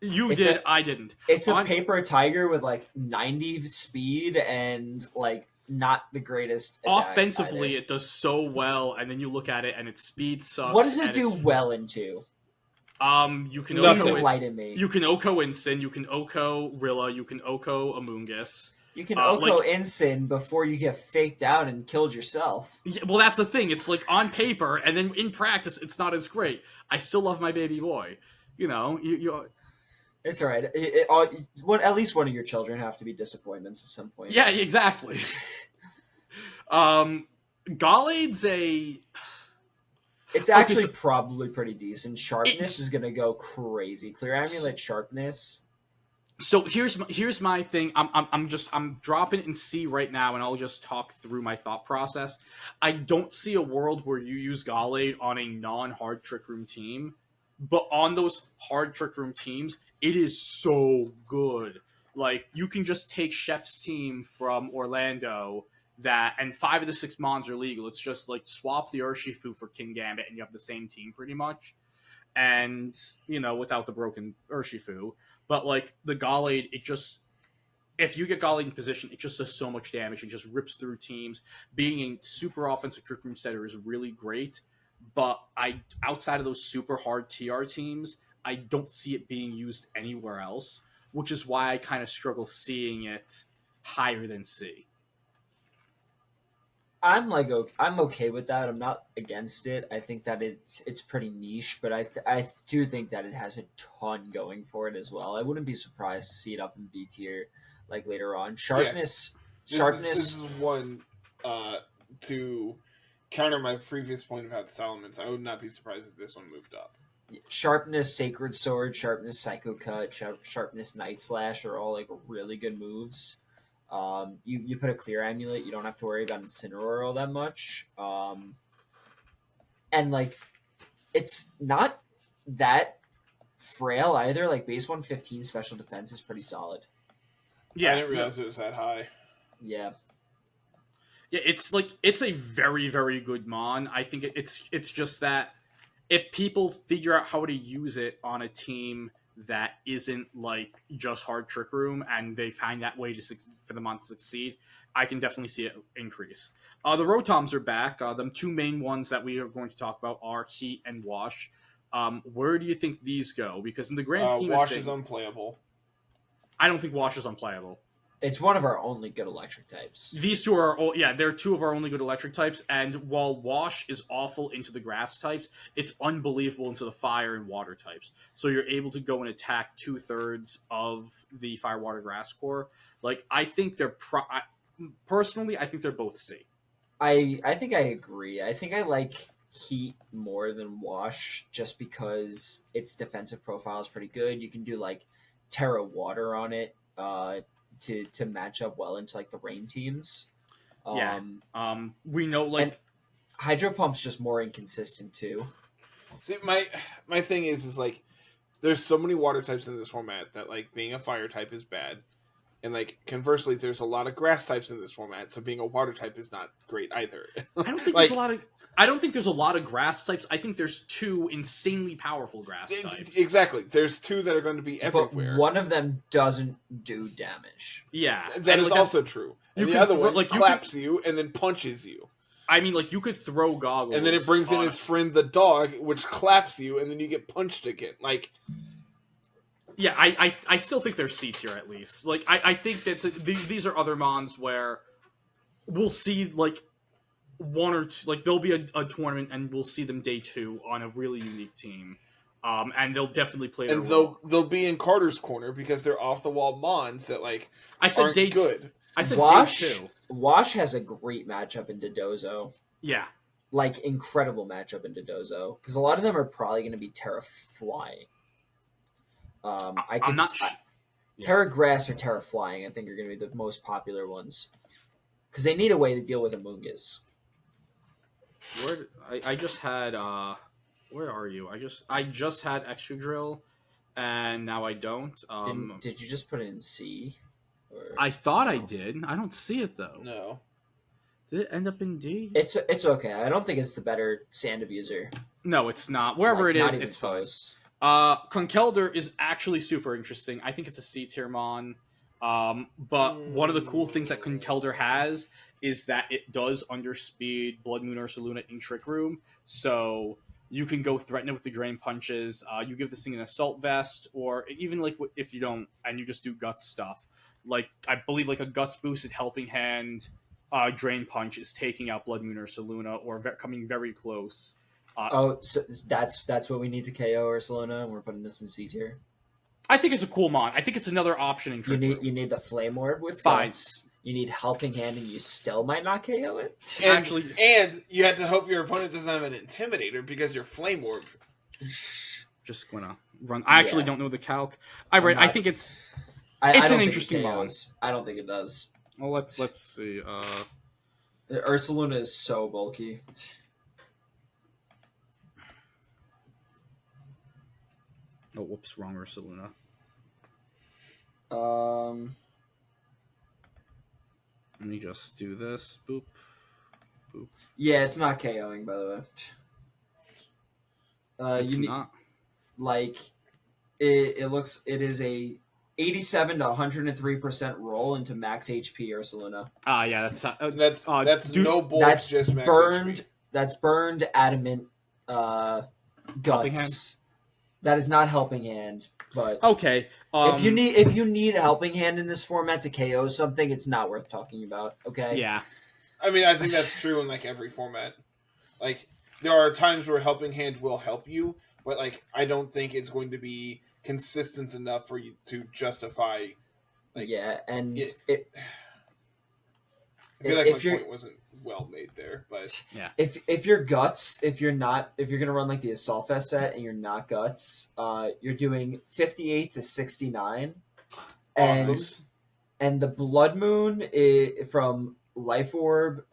You It's did, a- I didn't. It's a paper tiger with like 90 speed and like not the greatest attack Offensively, either. it does so well, and then you look at it, and its speed sucks. What does it and do it's- well into? You can Nothing. Please Oko enlighten me. you can Oko Incin, you can Oko Rilla, you can Oko Amoonguss. You can like- Oko Ensign before you get faked out and killed yourself. Yeah, well, that's the thing. It's like on paper, and then in practice, it's not as great. I still love my baby boy. You know, you It's all right. At least one of your children have to be disappointments at some point. yeah, exactly. Gallade's a. It's actually so- probably pretty decent. Sharpness It's- is gonna go crazy. Clear Amulet Sharpness. So here's my thing. I'm dropping it in C right now, and I'll just talk through my thought process. I don't see a world where you use Gallade on a non-hard Trick Room team, but on those hard Trick Room teams, it is so good. Like you can just take Chef's team from Orlando, and 5 of the 6 mons are legal. It's just like swap the Urshifu for King Gambit, and you have the same team pretty much. And without the broken Urshifu. But like the Gallade, if you get Gallade in position, it just does so much damage. It just rips through teams. Being a super offensive Trick Room setter is really great, but outside of those super hard TR teams, I don't see it being used anywhere else, which is why I kind of struggle seeing it higher than C. I'm okay with that. I'm not against it. I think that it's pretty niche, but I do think that it has a ton going for it as well. I wouldn't be surprised to see it up in B tier like later on. Sharpness. This is one to counter my previous point about Salamence. I would not be surprised if this one moved up. Sharpness, Sacred Sword, Sharpness, Psycho Cut, Sharpness, Night Slash are all like really good moves. You put a Clear Amulet, you don't have to worry about Incineroar all that much. And like, it's not that frail either. Like base 115 special defense is pretty solid. Yeah, I didn't realize it was that high. Yeah. Yeah, it's a very, very good mon. I think it's just that if people figure out how to use it on a team that isn't like just hard Trick Room and they find that way for the mon to succeed, I can definitely see it increase. The Rotoms are back. The 2 main ones that we are going to talk about are Heat and Wash. Where do you think these go? Because in the grand scheme Wash of is things, unplayable. I don't think Wash is unplayable. It's one of our only good electric types. These two are, they're 2 of our only good electric types, and while Wash is awful into the grass types, it's unbelievable into the fire and water types. So you're able to go and attack 2/3 of the fire, water, grass core. Like, I think personally, I think they're both C. I think I agree. I think I like Heat more than Wash just because its defensive profile is pretty good. You can do like Terra Water on it to match up well into like the rain teams. Yeah. We know like and Hydro Pump's just more inconsistent too. See, my thing is like there's so many water types in this format that like being a fire type is bad. And like conversely, there's a lot of grass types in this format, so being a water type is not great either. I don't think like, there's a lot of grass types. I think there's 2 insanely powerful grass types. Exactly. There's 2 that are going to be everywhere. But one of them doesn't do damage. Yeah. That is also true. And the other one claps you and then punches you. I mean, like, you could throw goggles. And then it brings in its friend the dog, which claps you, and then you get punched again. Like... Yeah, I still think they're C tier at least. Like, I think that these are other mons where we'll see, like, 1 or 2... Like, there'll be a tournament, and we'll see them day 2 on a really unique team. And they'll definitely play their role. They'll be in Carter's corner because they're off-the-wall mons that, like, I said aren't day good. I said Wash, day 2. Wash has a great matchup in Dodozo. Yeah. Like, incredible matchup in Dodozo. Because a lot of them are probably going to be Terra Flying. Terra Grass or Terra Flying, I think, are going to be the most popular ones. Because they need a way to deal with Amoonguss. I just had... where are you? I just had Extra Drill, and now I don't. Did you just put it in C? Or... I thought I did. I don't see it, though. No. Did it end up in D? It's okay. I don't think it's the better Sand Abuser. No, it's not. Wherever it is, it's close. Conkeldurr is actually super interesting. I think it's a C tier mon. But one of the cool things that Conkeldurr has is that it does underspeed Blood Moon Ursaluna in Trick Room. So you can go threaten it with the Drain Punches. You give this thing an Assault Vest, or even like if you don't, and you just do Guts stuff. Like, I believe like a Guts boosted Helping Hand Drain Punch is taking out Blood Moon Ursaluna, or coming very close. So that's what we need to KO Ursaluna, and we're putting this in C tier. I think it's a cool mon. I think it's another option in Trick Room. You need the Flame Orb with Fine. Guts. You need Helping Hand, and you still might not KO it. And you have to hope your opponent doesn't have an Intimidator because you're Flame Orb. Just gonna run. I actually don't know the calc. I think it's an interesting mon. I don't think it does. Well, let's see. Ursaluna is so bulky. Oh, whoops, wrong Ursaluna. Let me just do this. Boop. Boop. Yeah, it's not KOing, by the way. It's not. Like, it is a 87 to 103% roll into max HP Ursaluna. Yeah, that's no bull. That's just max burned. HP. That's burned adamant Guts. That is not Helping Hand, but okay. If you need a Helping Hand in this format to KO something, it's not worth talking about. Okay. Yeah. I mean, I think that's true in like every format. Like, there are times where Helping Hand will help you, but like I don't think it's going to be consistent enough for you to justify. Like, yeah, and I feel like my point wasn't well made there, but yeah. If you're Guts, if you're gonna run like the Assault Vest set and you're not Guts, you're doing 58 to 69. Awesome. And the Blood Moon from Life Orb,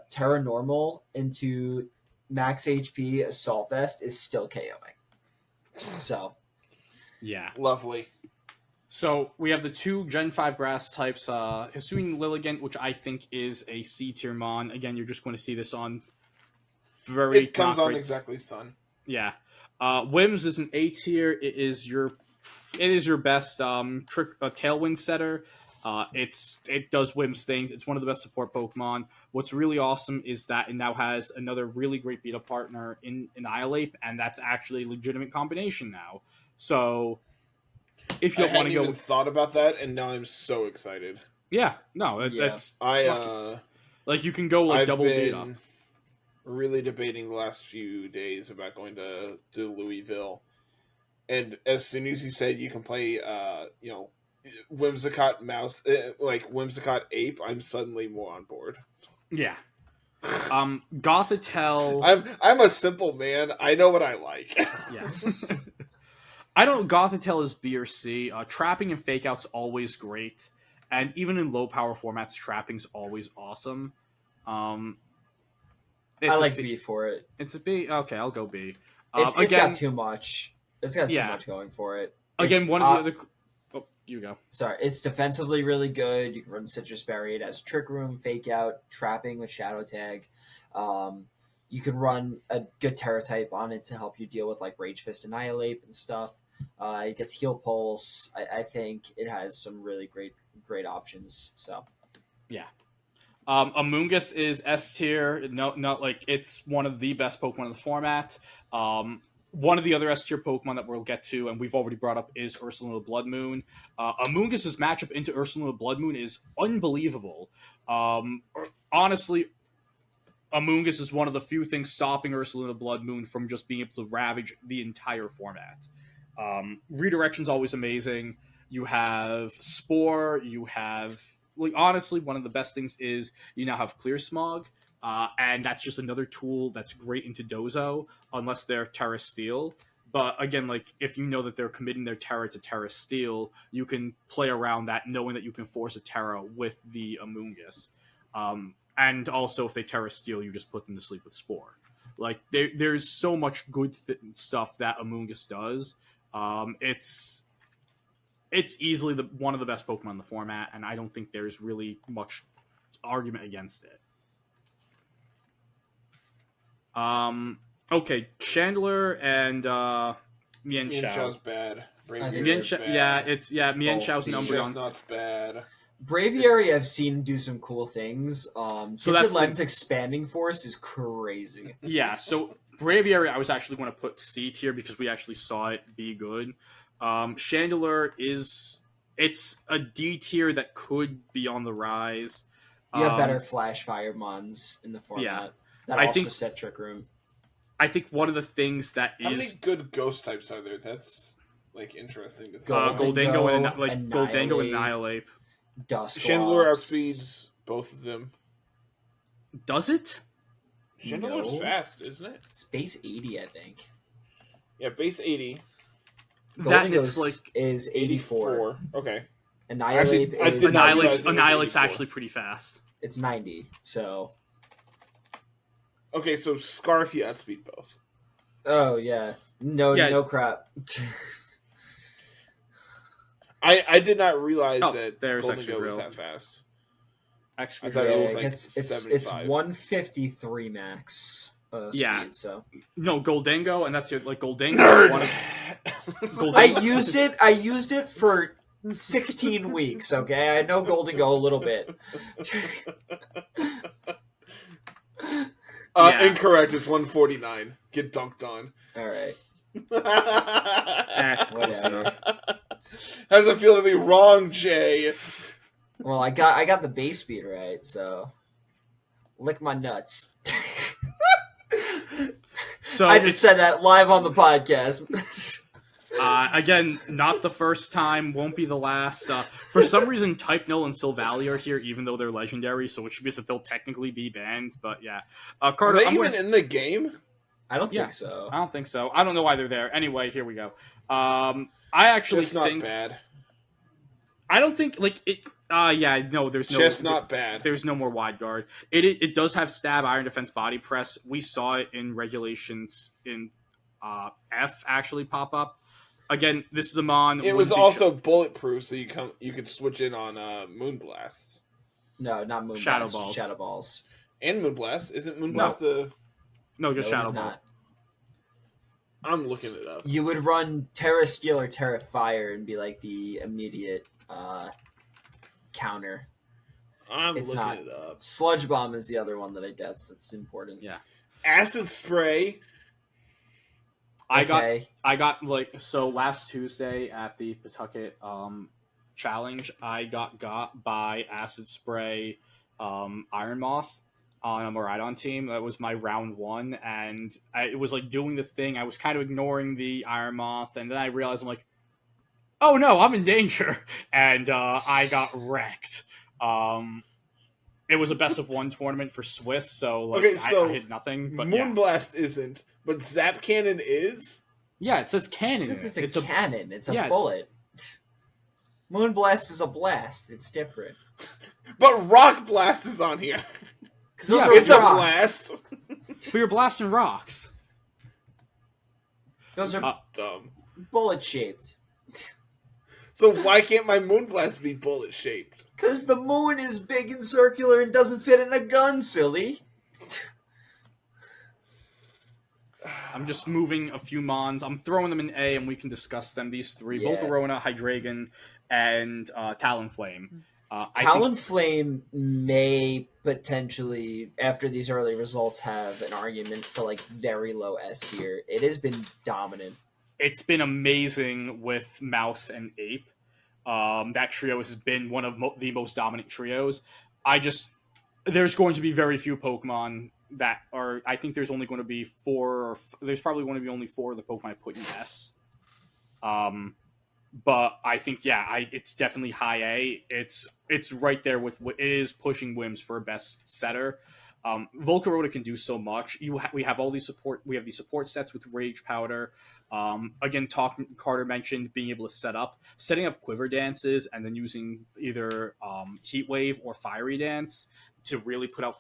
Terra Normal into max HP Assault Vest is still KOing. So yeah, lovely. So we have the 2 Gen 5 grass types, Hisuian Lilligant, which I think is a C tier mon. Again, you're just going to see this on It comes on exactly Sun. Yeah. Wims is an A tier. It is your best Tailwind setter. It does Wims things. It's one of the best support Pokemon. What's really awesome is that it now has another really great beat up partner in Annihilape, and that's actually a legitimate combination now. So if you want to go, even thought about that, and now I'm so excited. Yeah, no, that's like you can go like double beat up. Really debating the last few days about going to Louisville, and as soon as you said you can play, Whimsicott Mouse, like Whimsicott Ape, I'm suddenly more on board. Yeah, Gothitelle. I'm a simple man. I know what I like. Yes. I don't know. Gothitelle is B or C. Trapping and fake out's always great, and even in low power formats, trapping's always awesome. Um, I it's a like C. B for it. It's a B. Okay, I'll go B. It's Again, got too much. It's got too yeah. much going for it. Again, It's, one of the other. Oh, you go. sorry, it's defensively really good. You can run Citrus Berry. It has Trick Room, Fake Out, Trapping with Shadow Tag. You can run a good Terra type on it to help you deal with like Rage Fist, Annihilate, and stuff. It gets Heal Pulse. I think it has some really great options. So Yeah. Amoonguss is S tier. No, not like it's one of the best Pokemon in the format. One of the other S tier Pokemon that we'll get to, and we've already brought up, is Ursaluna Blood Moon. Amoonguss's matchup into Ursaluna Blood Moon is unbelievable. Honestly, Amoonguss is one of the few things stopping Ursaluna Blood Moon from just being able to ravage the entire format. Redirection's always amazing. You have Spore. You have, like, honestly, one of the best things is you now have Clear Smog, and that's just another tool that's great into Dozo, unless they're Terra Steel. But again, like, if you know that they're committing their Terra to Terra Steel, you can play around that, knowing that you can force a Terra with the Amoonguss. And also, if they Terra Steel, you just put them to sleep with Spore. Like, there's so much good stuff that Amoonguss does. It's easily one of the best Pokemon in the format, and I don't think there's really much argument against it. Okay, Chandler and Mian Mienshau's Shao. bad. Mian Shao's B. number on. Chestnut's bad. Braviary, I've seen do some cool things. So Tinted that's Lens Expanding Force is crazy. Yeah, so Braviary I was actually going to put C tier because we actually saw it be good. Chandelier it's a D tier that could be on the rise. You have better Flash Fire Mons in the format. Yeah. That I also think- set Trick Room. I think one of the things that How many is good ghost types are there? That's like interesting to think. Goldango and Annihilate, Goldango and Annihilate. Dusclops. Chandelier outspeeds both of them. Does it? Chandelier's No. fast, isn't it? It's base 80, I think. Yeah, base 80. That Golden it's Ghost like is 84. Okay. Annihilate Actually, I is did not realize Annihilate's it was Annihilate's 84. actually pretty fast. it's 90. So Okay, so Scarf, you outspeed both. oh yeah, no crap. I did not realize Oh, that there's Golden extra Go was drill. that fast. Extra I thought it drill. was like it's 75. 153 max. Yeah. Speed, so No, Goldango, and that's like Goldango. Nerd. I used it for 16 weeks. Okay, I know Golden Go a little bit. Yeah. Incorrect. It's 149. Get dunked on. All right, Whatever. How's it feel to be wrong, Jay? well I got the base speed right, so lick my nuts. So I just said that live on the podcast. again, not the first time, won't be the last. For some reason, Type Null and Silvally are here, even though they're legendary, so it should be that they'll technically be banned. But yeah, Are Carter, they I'm even gonna- in the game? I don't Yeah. think so. I don't think so. I don't know why they're there. Anyway, here we go. I actually Just not think bad. I don't think like it. Yeah, no, there's no. Just not bad. There's no more wide guard. It does have stab, iron defense, body press. We saw it in regulations in F actually pop up. Again, this is a mon. It was also bulletproof, so you could switch in on Moonblasts. No, not Moonblast. Shadow Balls. Shadow Balls. And Moonblast. Isn't Moonblast a... no, just No, Shadow it's Ball. not. I'm looking it up. You would run Terra Steel or Terra Fire and be like the immediate counter. I'm It's looking not. it up. Sludge Bomb is the other one that I guess that's important. Yeah. Acid Spray. I Okay. got like so last Tuesday at the Pawtucket challenge, I got by Acid Spray Iron Moth on a Miraidon team. That was my round one, and it was like doing the thing. I was kind of ignoring the Iron Moth, and then I realized I'm like, oh no, I'm in danger, and I got wrecked. it was a best of one tournament for Swiss, so like Okay, so I hit nothing. But Moonblast isn't, but Zap Cannon is. yeah, it says cannon. Because in it's it. a cannon. It's a yeah, bullet. Moonblast is a blast. It's different. But Rock Blast is on here. Because those Yeah, are It's a rocks. blast. We were blasting rocks. Those are Dumb. bullet shaped. So why can't my Moonblast be bullet shaped? Because the moon is big and circular and doesn't fit in a gun, silly. I'm just moving a few mons. I'm throwing them in A, and we can discuss them. These three: Yeah. Volcarona, Hydreigon, and Talonflame. Talonflame may potentially, after these early results, have an argument for like very low S tier. It has been dominant. It's been amazing with Mouse and Ape. That trio has been one of the most dominant trios. There's going to be very few Pokemon that are. I think there's only going to be there's probably going to be only 4 of the Pokemon I put in S. But I think it's definitely high A. It's right there with it is pushing Wims for a best setter. Volcarona can do so much. We have all these support. We have these support sets with Rage Powder. Again, Carter mentioned being able to setting up Quiver Dances, and then using either Heat Wave or Fiery Dance to really put out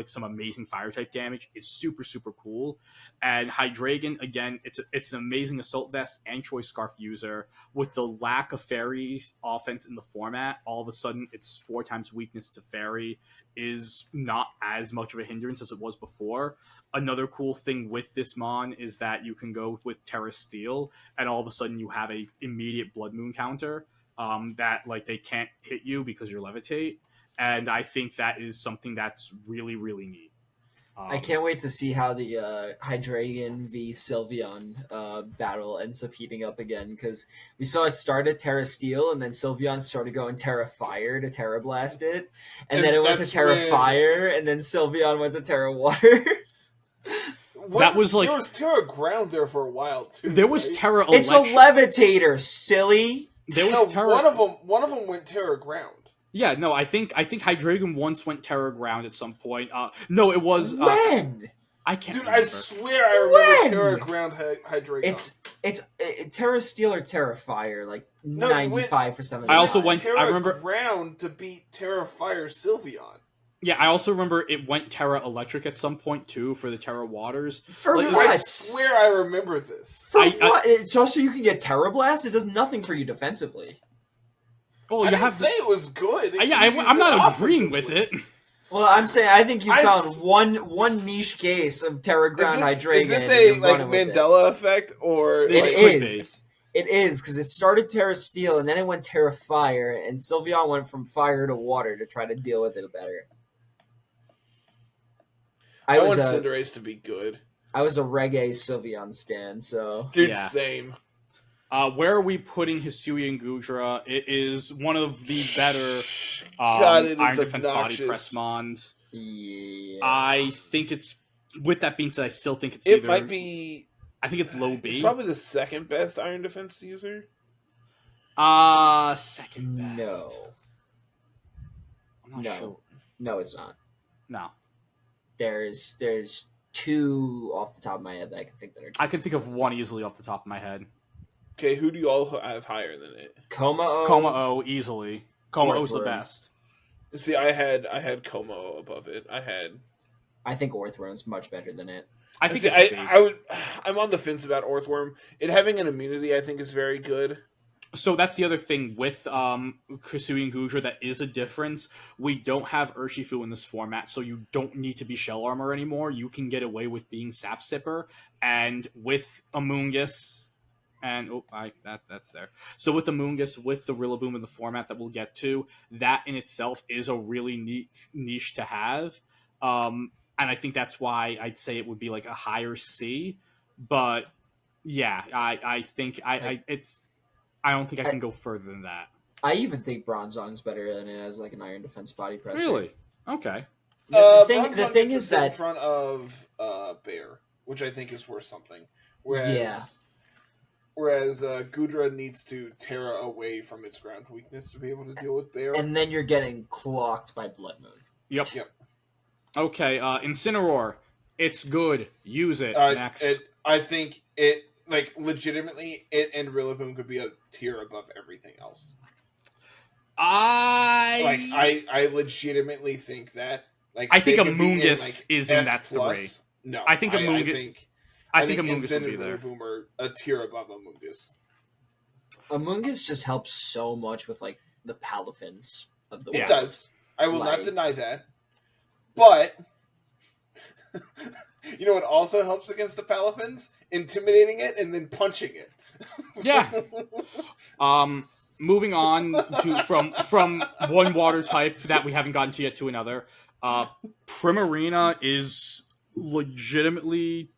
some amazing fire type damage is super, super cool. And Hydreigon, again, it's an amazing Assault Vest and Choice Scarf user. With the lack of Fairy's offense in the format, all of a sudden its 4 times weakness to Fairy is not as much of a hindrance as it was before. Another cool thing with this Mon is that you can go with Terra Steel, and all of a sudden you have a immediate Blood Moon counter that like they can't hit you because you're Levitate. And I think that is something that's really, really neat. I can't wait to see how the Hydreigon v Sylveon battle ends up heating up again, because we saw it start at Terra Steel, and then Sylveon started going Terra Fire to Terra Blast it, and then it went to Terra Fire, and then Sylveon went to Terra Water. That was like there was Terra Ground there for a while too. There was right? Terra It's Electric. a Levitator, silly. There was Terra. One of them went Terra Ground. Yeah, no, I think Hydreigon once went Terra Ground at some point. No, it was when. I can't. Dude, remember. I swear I remember When? Terra Ground Hydreigon. It's Terra Steel or Terra Fire, like No, 95% of the I also time. went- Terra I remember- Ground to beat Terra Fire Sylveon. Yeah, I also remember it went Terra Electric at some point too for the Terra Waters. For Dude, what? I swear I remember this. For I- what? It's just so you can get Terra Blast? It does nothing for you defensively. Oh, I you didn't have say it was good. I'm not agreeing with it. Well, I'm saying I think you I found s- one niche case of Terra Ground Hydreigon. Is this and a you're like running with it. Mandela effect or It It like, could is. It is, because it started Terra Steel and then it went Terra Fire, and Sylveon went from fire to water to try to deal with it better. I was want a Cinderace to be good. I was a reggae Sylveon stan, so Dude, Yeah. same. Where are we putting Hisui and Gudra? It is one of the better God, it is Iron Defense Body obnoxious. Press Mons. yeah. I think it's. With that being said, I still think it's It either. might be. I think it's low B. It's probably the second best Iron Defense user. Second best. No. I'm not No. sure. No, it's not. No, There's 2 off the top of my head that I can think that are I can think of one easily off the top of my head. Okay, who do you all have higher than it? Como. Como easily. Como-O's the Orthworm. best. See, I had Como above it. I think Orthworm's much better than it. I think See, it's C. I'm on the fence about Orthworm. It having an immunity, I think, is very good. So that's the other thing with Hisui and Gudra that is a difference. We don't have Urshifu in this format, so you don't need to be Shell Armor anymore. You can get away with being Sap Sipper, and with Amoonguss, and that's there. So with Amoonguss, with the Rillaboom in the format that we'll get to, that in itself is a really neat niche to have. And I think that's why I'd say it would be like a higher C. But yeah, I think I don't think I can go further than that. I even think Bronzong's better than it as like an Iron Defense body presser. Really? Okay. The Bronzong thing gets is to sit in that front of Bear, which I think is worth something. Whereas, Yeah. Whereas Gudra needs to Terra away from its ground weakness to be able to deal with Bear. and then you're getting clocked by Blood Moon. Yep. Yep. Okay, Incineroar. It's good. Use it. Next. I think it, like, legitimately, it and Rillaboom could be a tier above everything else. I legitimately think that. Like, I think they could be in, Amoonguss like, is in S that plus. 3. No, I think Amoonguss. I think Amoonguss Incin would be and there. Rillaboom are a tier above Amoonguss. Among Us just helps so much with like the Palafins of the It world. does. I will not Like- deny that. But you know what also helps against the Palafins? Intimidating it and then punching it. Yeah. Moving on to from one water type that we haven't gotten to yet to another. Primarina is legitimately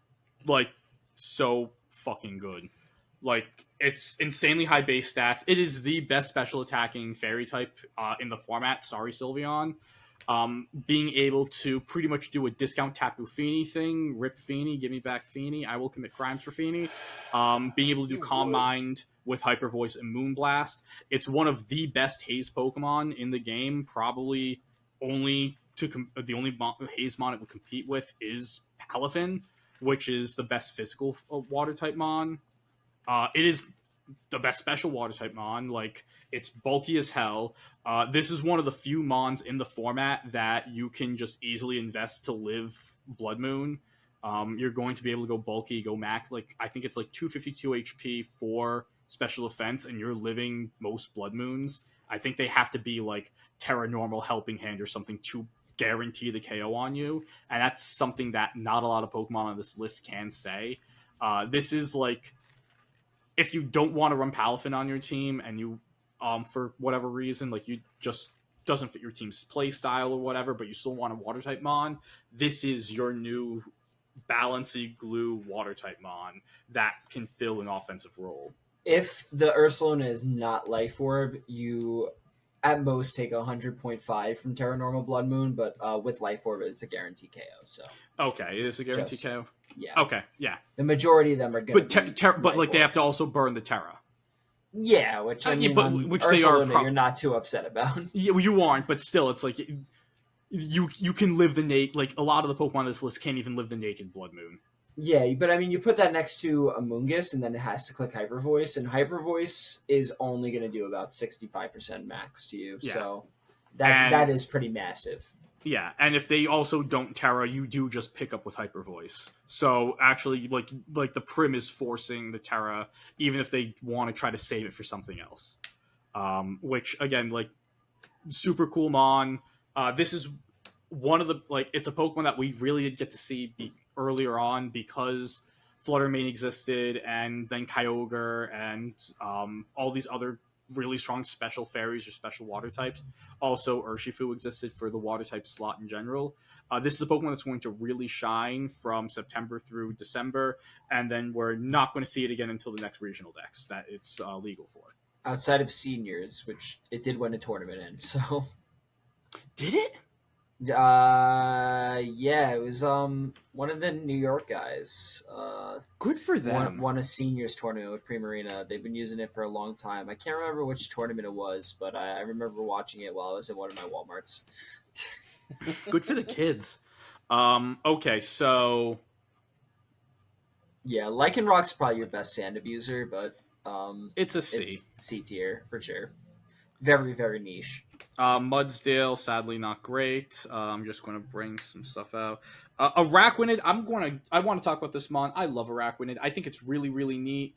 like so fucking good. Like, it's insanely high base stats. It is the best special attacking fairy type in the format. Sorry, Sylveon. Being able to pretty much do a discount Tapu Fini thing, rip Fini, give me back Fini, I will commit crimes for Fini. Being able to do You Calm would. Mind with Hyper Voice and Moonblast. It's one of the best Haze Pokemon in the game. Probably only the only Haze Mon it would compete with is Palafin, which is the best physical water type Mon. It is the best special water type Mon. Like, it's bulky as hell. This is one of the few Mons in the format that you can just easily invest to live Blood Moon. You're going to be able to go bulky, go max. Like, I think it's like 252 HP for special defense, and you're living most Blood Moons. I think they have to be like Terra Normal Helping Hand or something to guarantee the KO on you, and that's something that not a lot of Pokemon on this list can say. This is like, if you don't want to run Palafin on your team and you, for whatever reason, like, you just doesn't fit your team's play style or whatever, but you still want a water type Mon, this is your new balancy glue water type Mon that can fill an offensive role. If the Ursaluna is not Life Orb, you at most take 100.5 from Terra Normal Blood Moon, but with Life Orb, it's a guarantee KO. So Okay, it is a guarantee Just- KO. yeah, Okay, yeah, the majority of them are going but like, they have to also burn the Terra. Yeah, which I Yeah, mean, but on which they are Ursaluna, you're not too upset about. Yeah, you aren't, but still, it's like you can live the naked. Like, a lot of the Pokemon on this list can't even live the naked Blood Moon. Yeah, but I mean, you put that next to Amoonguss, and then it has to click Hyper Voice, and Hyper Voice is only going to do about 65% max to you. Yeah. So And- that is pretty massive. Yeah, and if they also don't Terra, you do just pick up with Hyper Voice. So actually, like the Prim is forcing the Terra, even if they want to try to save it for something else. Which, again, like, super cool Mon. This is one of the, like, it's a Pokemon that we really did get to see earlier on because Flutter Mane existed, and then Kyogre, and all these other really strong special fairies or special water types. Also, Urshifu existed for the water type slot in general. This is a Pokemon that's going to really shine from September through December, and then we're not going to see it again until the next regional dex that it's legal for. Outside of seniors, which it did win a tournament in, so Did it? yeah, it was one of the New York guys. Good for them. Won a seniors tournament with Primarina. They've been using it for a long time. I can't remember which tournament it was, but I remember watching it while I was at one of my Walmarts. Good for the kids. Okay, so Yeah, Lycanrock's probably your best sand abuser, but it's a C. it's C tier for sure. Very, very niche. Mudsdale, sadly not great. I'm just going to bring some stuff out. Araquanid, I want to talk about this Mon. I love Araquanid. I think it's really, really neat.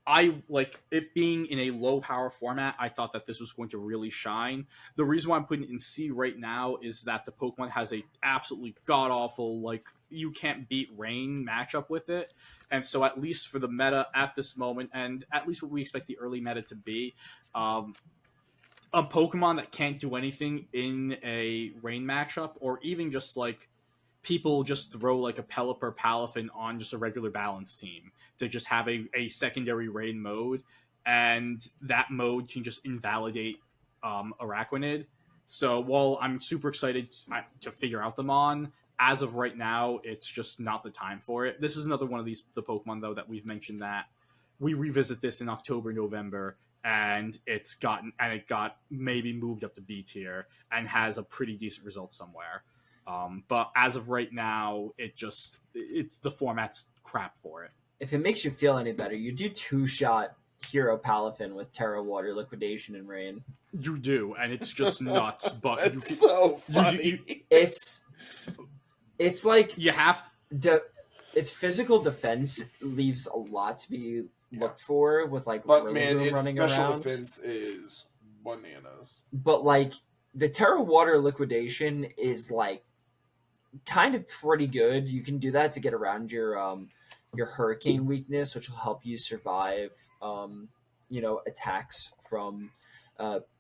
I like it being in a low power format. I thought that this was going to really shine. The reason why I'm putting it in C right now is that the Pokemon has a absolutely god awful, like, you can't beat Rain matchup with it. And so, at least for the meta at this moment, and at least what we expect the early meta to be, a Pokemon that can't do anything in a Rain matchup, or even just like people just throw like a Pelipper Palafin on just a regular balance team to just have a secondary Rain mode, and that mode can just invalidate Araquanid. So while I'm super excited to figure out the Mon, as of right now, it's just not the time for it. This is another one of the Pokemon, though, that we've mentioned that we revisit this in October, November, and it got maybe moved up to B tier and has a pretty decent result somewhere. But as of right now, it's the format's crap for it. If it makes you feel any better, you do 2-shot Hero Palafin with Terra Water, Liquidation, and Rain. You do, and it's just nuts. But That's so funny. It's like you have its physical defense leaves a lot to be looked for with like but man, its running special around. defense is bananas. But like the Terra Water Liquidation is like kind of pretty good. You can do that to get around your hurricane weakness, which will help you survive attacks from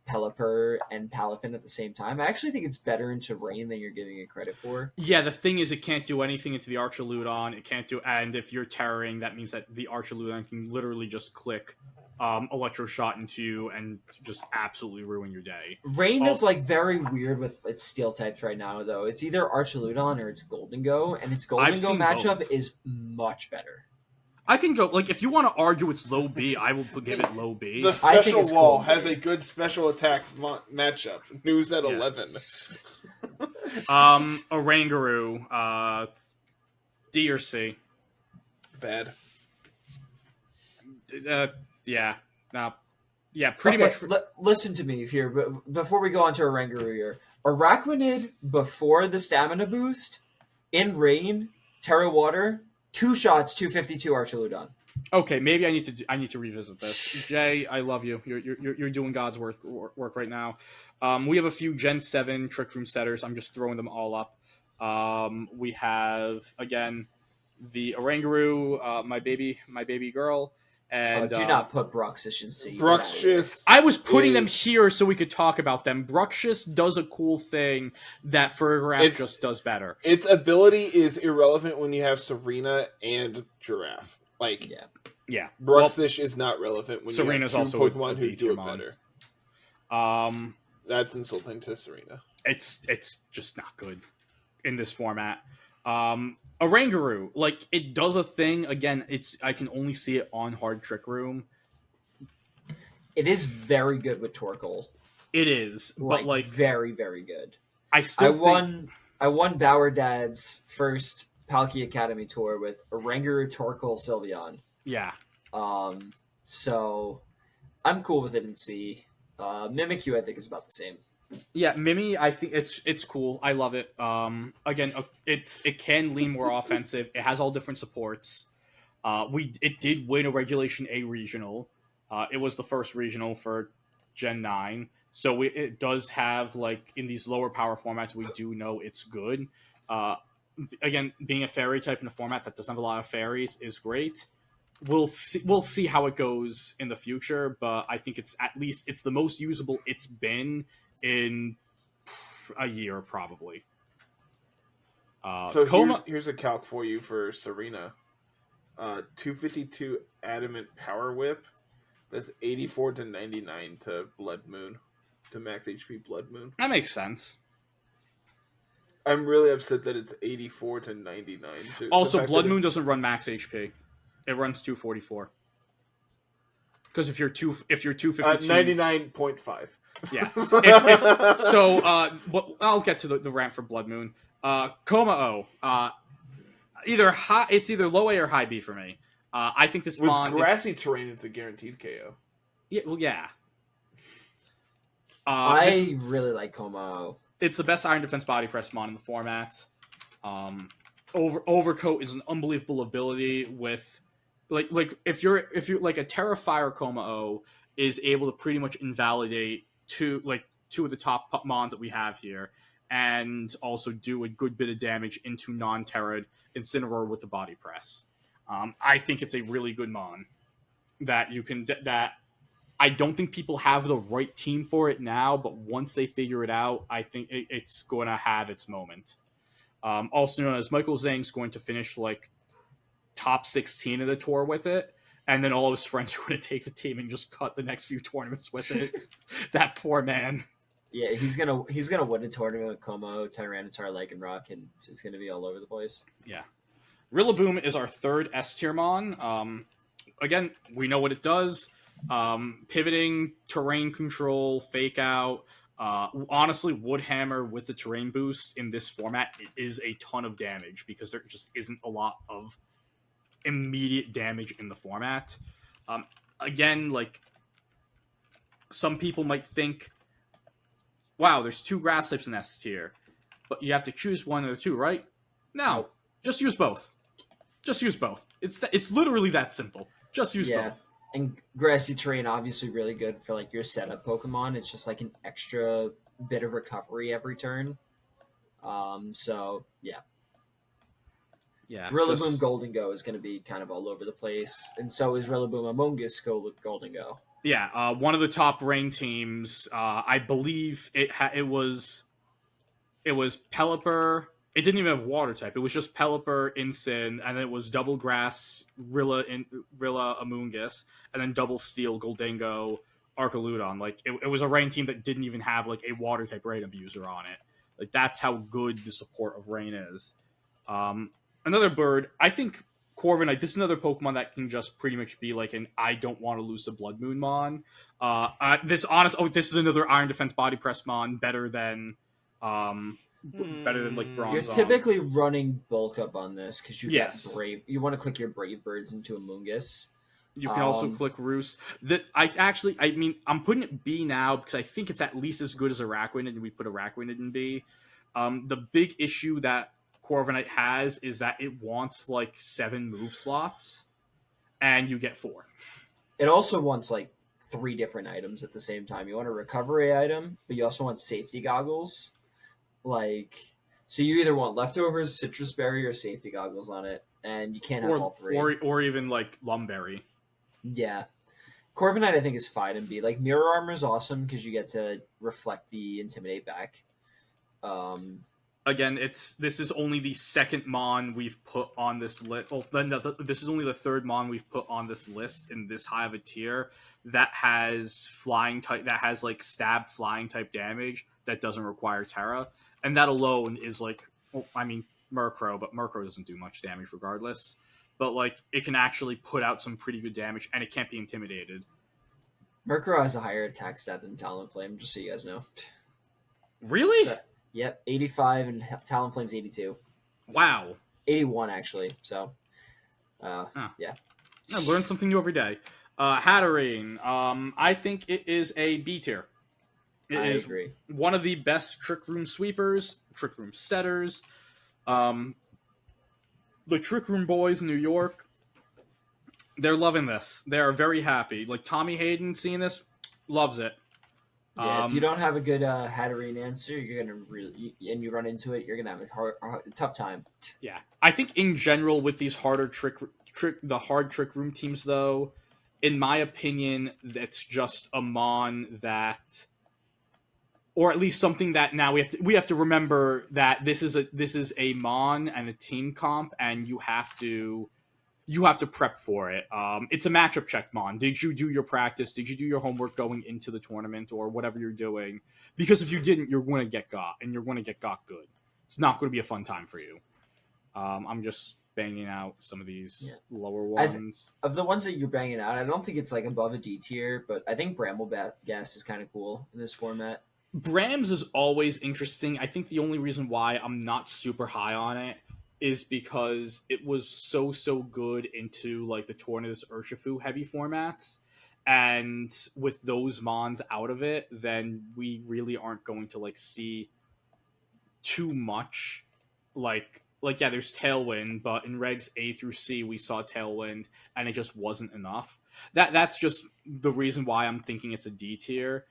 Pelipper and Palafin at the same time. I actually think it's better into Rain than you're giving it credit for. Yeah, the thing is, it can't do anything into the Archaludon. It can't do, and if you're terroring, that means that the Archaludon can literally just click Electroshot into you and just absolutely ruin your day. Rain is like very weird with its steel types right now, though. It's either Archaludon or it's Golden Go, and its Golden Go matchup is much better. I can go, like, if you want to argue it's low B, I will give it low B. The special wall has a good special attack matchup. News at 11. Oranguru, D or C? Bad. Pretty much. Listen to me here, but before we go on to Oranguru here. Araquanid before the stamina boost, in Rain, Terra Water, 2 shots, 252 Archaludon. Okay, maybe I need to revisit this. Jay, I love you. You're doing God's work right now. We have a few Gen 7 Trick Room setters. I'm just throwing them all up. We have again the Oranguru, my baby girl, and do not put Bruxish in C. Bruxish. I was putting them here so we could talk about them. Bruxish does a cool thing that Ferrograph just does better. Its ability is irrelevant when you have Serena and Giraffe. Like, yeah. Bruxish is not relevant when Serena's you have two also Pokemon who do it better. That's insulting to Serena. It's just not good in this format. Oranguru, like, it does a thing. Again, I can only see it on Hard Trick Room. It is very good with Torkoal. It is, but like very, very good. I won Bauer Dad's first Palkia Academy tour with Oranguru, Torkoal, Sylveon. Yeah. So I'm cool with it in C. Mimikyu, I think, is about the same. Yeah, Mimi, I think it's cool. I love it. Again, it can lean more offensive. It has all different supports. It did win a Regulation A regional. It was the first regional for Gen 9. So it does have, like, in these lower power formats, we do know it's good. Again, being a fairy type in a format that doesn't have a lot of fairies is great. We'll see how it goes in the future, but I think it's the most usable it's been in a year, probably. So here's a calc for you for Serena. 252 Adamant Power Whip. That's 84 to 99 to Blood Moon. To max HP Blood Moon. That makes sense. I'm really upset that it's 84 to 99. Also, Blood Moon doesn't run max HP. It runs 244. Because if you're 252... 99.5. Yeah. I'll get to the rant for Blood Moon. Komao. It's either low A or high B for me. I think this with mon... grassy terrain, it's a guaranteed KO. Yeah, well, yeah. I really like Komao. It's the best Iron Defense Body Press mon in the format. Overcoat is an unbelievable ability with... Like if you're like a Terrafire Komao is able to pretty much invalidate two of the top mons that we have here, and also do a good bit of damage into non-Terra Incineroar with the Body Press. I think it's a really good mon that you can. That I don't think people have the right team for it now, but once they figure it out, I think it's going to have its moment. Also known as Michael Zhang's going to finish like top 16 of the tour with it, and then all of his friends are going to take the team and just cut the next few tournaments with it. That poor man. Yeah, he's gonna win a tournament with Como, Tyranitar, Lycanroc, and it's gonna be all over the place. Yeah. Rillaboom is our third S tier mon. Again, we know what it does. Pivoting, terrain control, fake out. Honestly, Woodhammer with the terrain boost in this format is a ton of damage because there just isn't a lot of immediate damage in the format. Um, Again, like some people might think, wow, there's two grass types in S tier, but you have to choose one of the two, right? No, Nope. just use both. Just use both. It's literally that simple. Just use Yeah. both. And grassy terrain obviously really good for like your setup Pokemon. It's just like an extra bit of recovery every turn. So yeah, Yeah, Rillaboom just Golden Go is going to be kind of all over the place, and so is Rillaboom Among Us Golden Go. yeah. One of the top rain teams. I believe it was Pelipper. It didn't even have water type. It was just Pelipper, Incin, and then it was double grass, Rilla Amoonguss, and then double steel, Goldengo, Arcaludon. Like it was a rain team that didn't even have like a water type rain abuser on it. Like that's how good the support of rain is. Another bird, I think Corviknight. This is another Pokemon that can just pretty much be like an I don't want to lose the Blood Moon Mon. This is another Iron Defense Body Press Mon, um, better than like You're Bronzong. typically running bulk up on this because you Yes. get brave. You want to click your brave birds into Amoonguss. You can also click Roost. I'm putting it B now because I think it's at least as good as Araquanid, and we put Araquanid in B. The big issue that Corviknight has is that it wants like 7 move slots, and you get 4. It also wants like 3 different items at the same time. You want a recovery item, but you also want safety goggles. Like, so you either want leftovers, citrus berry, or safety goggles on it, and you can't have all 3. Or even like Lumberry. Yeah. Corviknight, I think, is fine in B. Like, Mirror Armor is awesome because you get to reflect the Intimidate back. Again, this is only the second Mon we've put on this list. Well, this is only the third Mon we've put on this list in this high of a tier that has flying type, that has like stab flying type damage that doesn't require Terra, and that alone is like, Murkrow, but Murkrow doesn't do much damage regardless. But like, it can actually put out some pretty good damage, and it can't be intimidated. Murkrow has a higher attack stat than Talonflame, just so you guys know. Really? So, yep, 85 and Talonflame's 82. Wow. 81 actually. So, yeah. I learn something new every day. Hatterene. I think it is a B tier. It I is agree. one of the best Trick Room sweepers, Trick Room setters. The Trick Room boys in New York, they're loving this. They are very happy. Like Tommy Hayden seeing this, loves it. Yeah, if you don't have a good Hatterene answer, you're gonna and you run into it, you're gonna have a tough time. Yeah, I think in general with these harder the hard Trick Room teams, though, in my opinion, that's just a Mon that, or at least something that now we have to remember that this is a Mon and a team comp, and you have to prep for it. It's a matchup check, Mon. Did you do your practice? Did you do your homework going into the tournament or whatever you're doing? Because if you didn't, you're going to get got, and you're going to get got good. It's not going to be a fun time for you. I'm just banging out some of these lower ones. Of the ones that you're banging out, I don't think it's like above a D tier, but I think Bramble-Ghast is kind of cool in this format. Brams is always interesting. I think the only reason why I'm not super high on it is because it was so good into like the Tornadus Urshifu heavy formats, and with those Mons out of it, then we really aren't going to like see too much. Like yeah, there's Tailwind, but in regs A through C we saw Tailwind, and it just wasn't enough. That's just the reason why I'm thinking it's a D tier.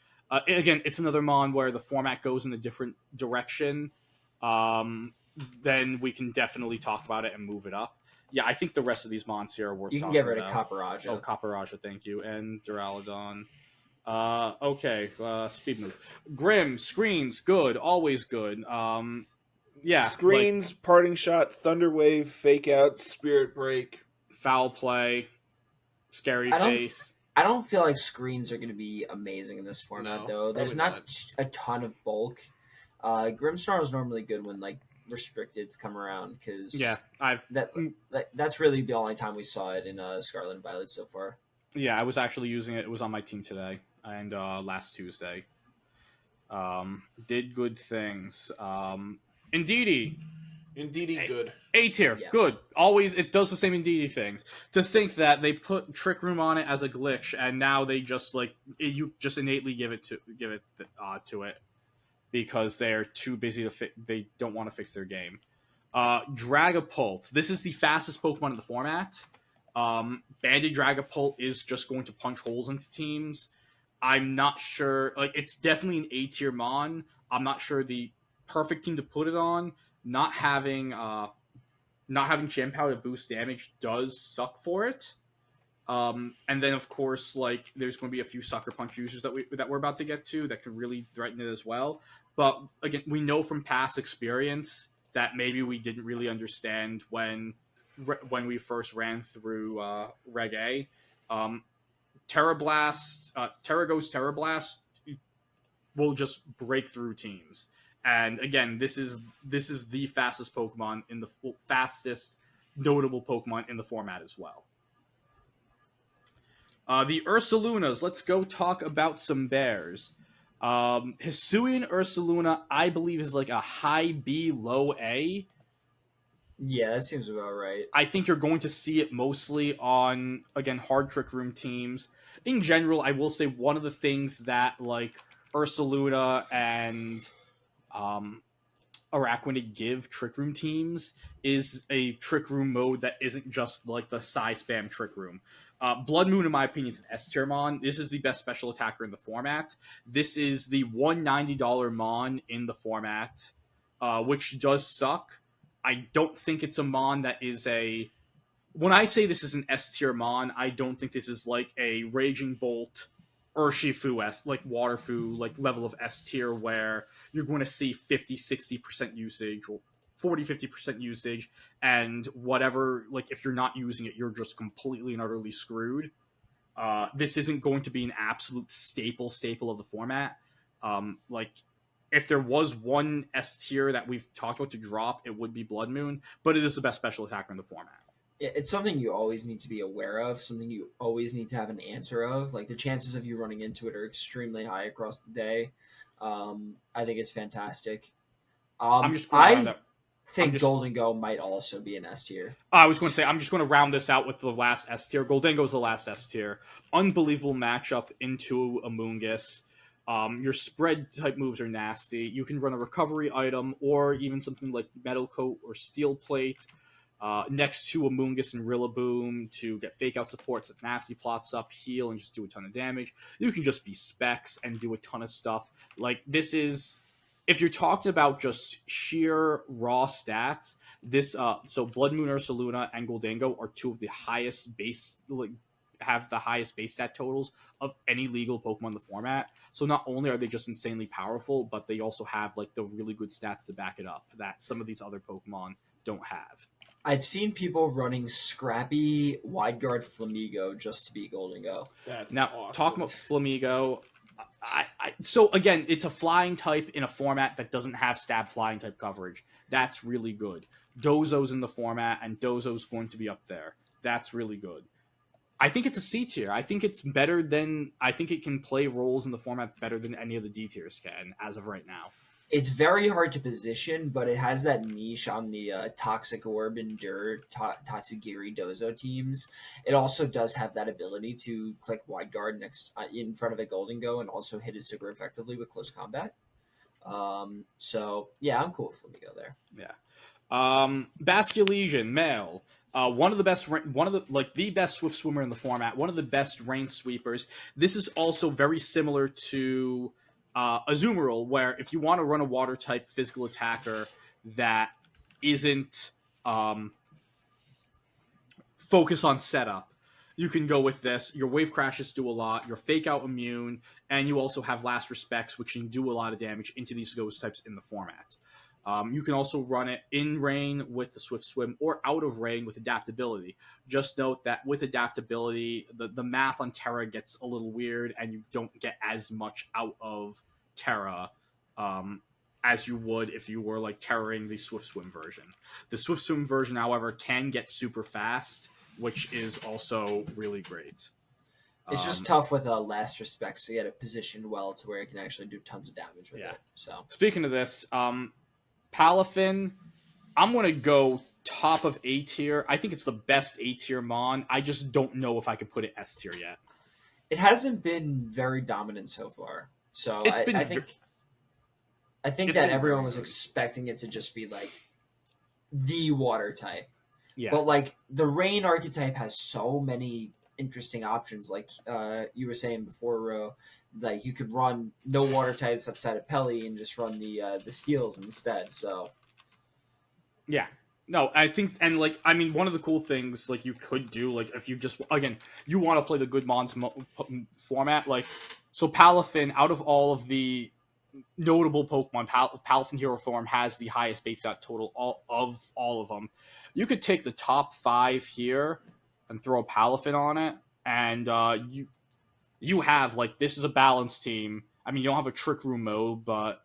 Again, it's another Mon where the format goes in a different direction. Then we can definitely talk about it and move it up. Yeah, I think the rest of these Mons here are worth You can talking get rid about. of Copperaja. Oh, Copperaja, thank you. And Duraludon. Okay, speed move. Grim, screens, good, always good. Yeah. Screens, parting shot, thunder wave, fake out, spirit break, foul play, scary face. I don't feel like screens are going to be amazing in this format, though. There's not a ton of bulk. Grimmsnarl is normally good when like restricteds come around because that's really the only time we saw it in Scarlet and Violet so far. Yeah, I was actually using it. It was on my team today and last Tuesday. Did good things. Indeedee, Indeedy A, good. A tier, Yeah. good. Always, it does the same Indeedee things. To think that they put Trick Room on it as a glitch, and now they just you just innately give it to it because they're too busy to they don't want to fix their game. Dragapult. This is the fastest Pokemon in the format. Banded Dragapult is just going to punch holes into teams. I'm not sure. Like, it's definitely an A tier Mon. I'm not sure the perfect team to put it on. Not having Chien-Pao to boost damage does suck for it. And then of course, like, there's going to be a few Sucker Punch users that we're about to get to that could really threaten it as well. But again, we know from past experience that maybe we didn't really understand when we first ran through Reg A. Um, Terrago's Terrablast will just break through teams. And again, this is the fastest Pokemon in the fastest notable Pokemon in the format as well. The Ursalunas. Let's go talk about some bears. Hisuian Ursaluna, I believe, is like a high B, low A. Yeah, that seems about right. I think you're going to see it mostly on, again, hard Trick Room teams. In general, I will say one of the things that, like, Ursaluna and um, Araquanid give Trick Room teams is a Trick Room mode that isn't just like the size spam Trick Room. Blood Moon, in my opinion, is an S tier Mon. This is the best special attacker in the format. This is the $190 Mon in the format, which does suck. I don't think it's a Mon that is a. When I say this is an S tier Mon, I don't think this is like a Raging Bolt Urshifu S, like Waterfu, like level of S tier where you're going to see 50-60% usage or 40-50% usage, and whatever, like, if you're not using it, you're just completely and utterly screwed. This isn't going to be an absolute staple of the format. Like, if there was one S tier that we've talked about to drop, it would be Blood Moon, but it is the best special attacker in the format. It's something you always need to be aware of, something you always need to have an answer of. Like, the chances of you running into it are extremely high across the day. I think it's fantastic. I'm just going to round I up. think Golden Go might also be an S tier. I was going to say, I'm just going to round this out with the last S tier. Goldengo is the last S tier. Unbelievable matchup into Amoonguss. Your spread type moves are nasty. You can run a recovery item or even something like Metal Coat or Steel Plate next to Amoonguss and Rillaboom to get fake out supports that nasty plots up, heal, and just do a ton of damage. You can just be specs and do a ton of stuff. Like, this is. If you're talking about just sheer raw stats, so Blood Moon Ursaluna and Goldango are two of the highest have the highest base stat totals of any legal Pokemon in the format. So not only are they just insanely powerful, but they also have like the really good stats to back it up that some of these other Pokemon don't have. I've seen people running scrappy wide guard Flamigo just to beat Golden Go. That's Now, awesome. talking about Flamigo, so again, it's a flying type in a format that doesn't have stab flying type coverage. That's really good. Dozo's in the format, and Dozo's going to be up there. That's really good. I think it's a C tier. I think it's better than. I think it can play roles in the format better than any of the D tiers can as of right now. It's very hard to position, but it has that niche on the Toxic Orb and Tatsugiri Dozo teams. It also does have that ability to click wide guard next in front of a Golden Go and also hit it super effectively with close combat. So yeah, I'm cool with Flamigo there. Yeah. Basculesian, male. One of the best, the best swift swimmer in the format. One of the best rain sweepers. This is also very similar to Azumarill, where if you want to run a water type physical attacker that isn't focus on setup, you can go with this. Your wave crashes do a lot. Your fake out immune, and you also have last respects, which can do a lot of damage into these ghost types in the format. You can also run it in rain with the Swift Swim or out of rain with adaptability. Just note that with adaptability, the math on Terra gets a little weird, and you don't get as much out of Terra as you would if you were like Terraing the Swift Swim version. The Swift Swim version, however, can get super fast, which is also really great. It's just tough with last respect, so you got to position well to where it can actually do tons of damage with it. So speaking of this, Palafin, I'm gonna go top of A tier. I think it's the best A tier mon. I just don't know if I could put it S tier yet. it hasn't been very dominant so far. So It's been I think it's that been everyone very was good. expecting it to just be like the water type. Yeah. But like the rain archetype has so many interesting options. Like you were saying before, Ro, like you could run no water types outside of Pelly and just run the steels instead. So Yeah. No, I think, and like, I mean, one of the cool things, like, you could do, like, if you just, again, you want to play the good Mons format, like, so Palafin, out of all of the notable Pokemon, Palafin Hero Form has the highest base stat total of all of them. You could take the top 5 here and throw a Palafin on it, and you have, like, this is a balanced team. I mean, you don't have a Trick Room mode, but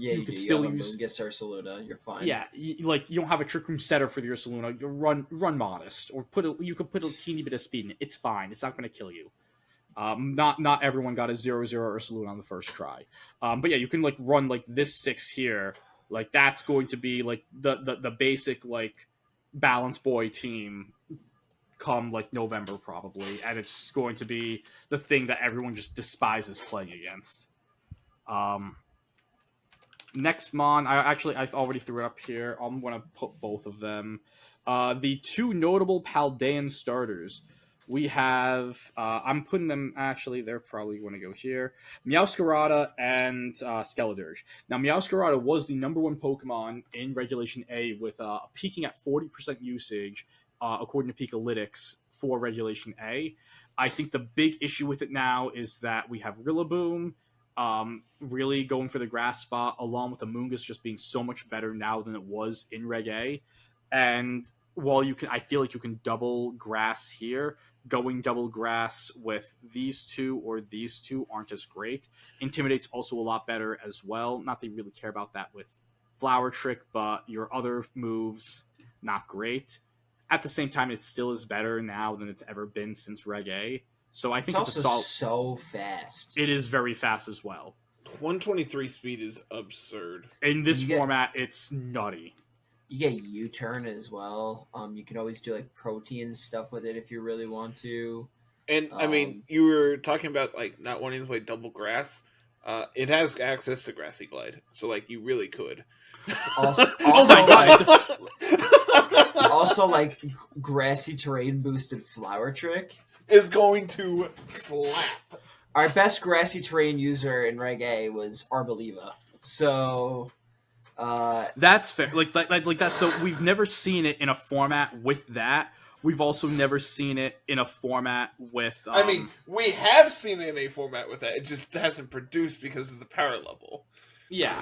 yeah, you you could do. still You have use... a Mungus or Saluna, you're fine. Yeah, like, you don't have a Trick Room setter for your Saluna. You run modest, or you could put a teeny bit of speed in it. It's fine. It's not going to kill you. Not everyone got a 0-0 Ursaluna on the first try. But yeah, you can like run like this 6 here. Like that's going to be like the basic like balance boy team come like November probably, and it's going to be the thing that everyone just despises playing against. Next mon, I've already threw it up here. I'm gonna put both of them. The 2 notable Paldean starters. We have, I'm putting them, actually, they're probably going to go here. Meowscarada and Skeledirge. Now, Meowscarada was the #1 Pokemon in Regulation A with peaking at 40% usage, according to Pikalytics, for Regulation A. I think the big issue with it now is that we have Rillaboom, really going for the grass spot, along with the Mungus just being so much better now than it was in Reg A. And while I feel like you can double grass here, going double grass with these 2 or these 2 aren't as great. Intimidate's also a lot better as well. Not that you really care about that with Flower Trick, but your other moves, not great. At the same time, it still is better now than it's ever been since Reg A. So I think it's also so fast. It is very fast as well. 123 speed is absurd. In this format, it's nutty. You get U-turn as well. You can always do like protein stuff with it if you really want to. And I mean, you were talking about like not wanting to play double grass. It has access to Grassy Glide, so like you really could. Also, oh my god! Also, like grassy terrain boosted Flower Trick is going to slap. Our best grassy terrain user in Reg A was Arboliva. So that's fair. Like that. So we've never seen it in a format with that. We've also never seen it in a format with. I mean, we have seen it in a format with that. It just hasn't produced because of the power level. Yeah.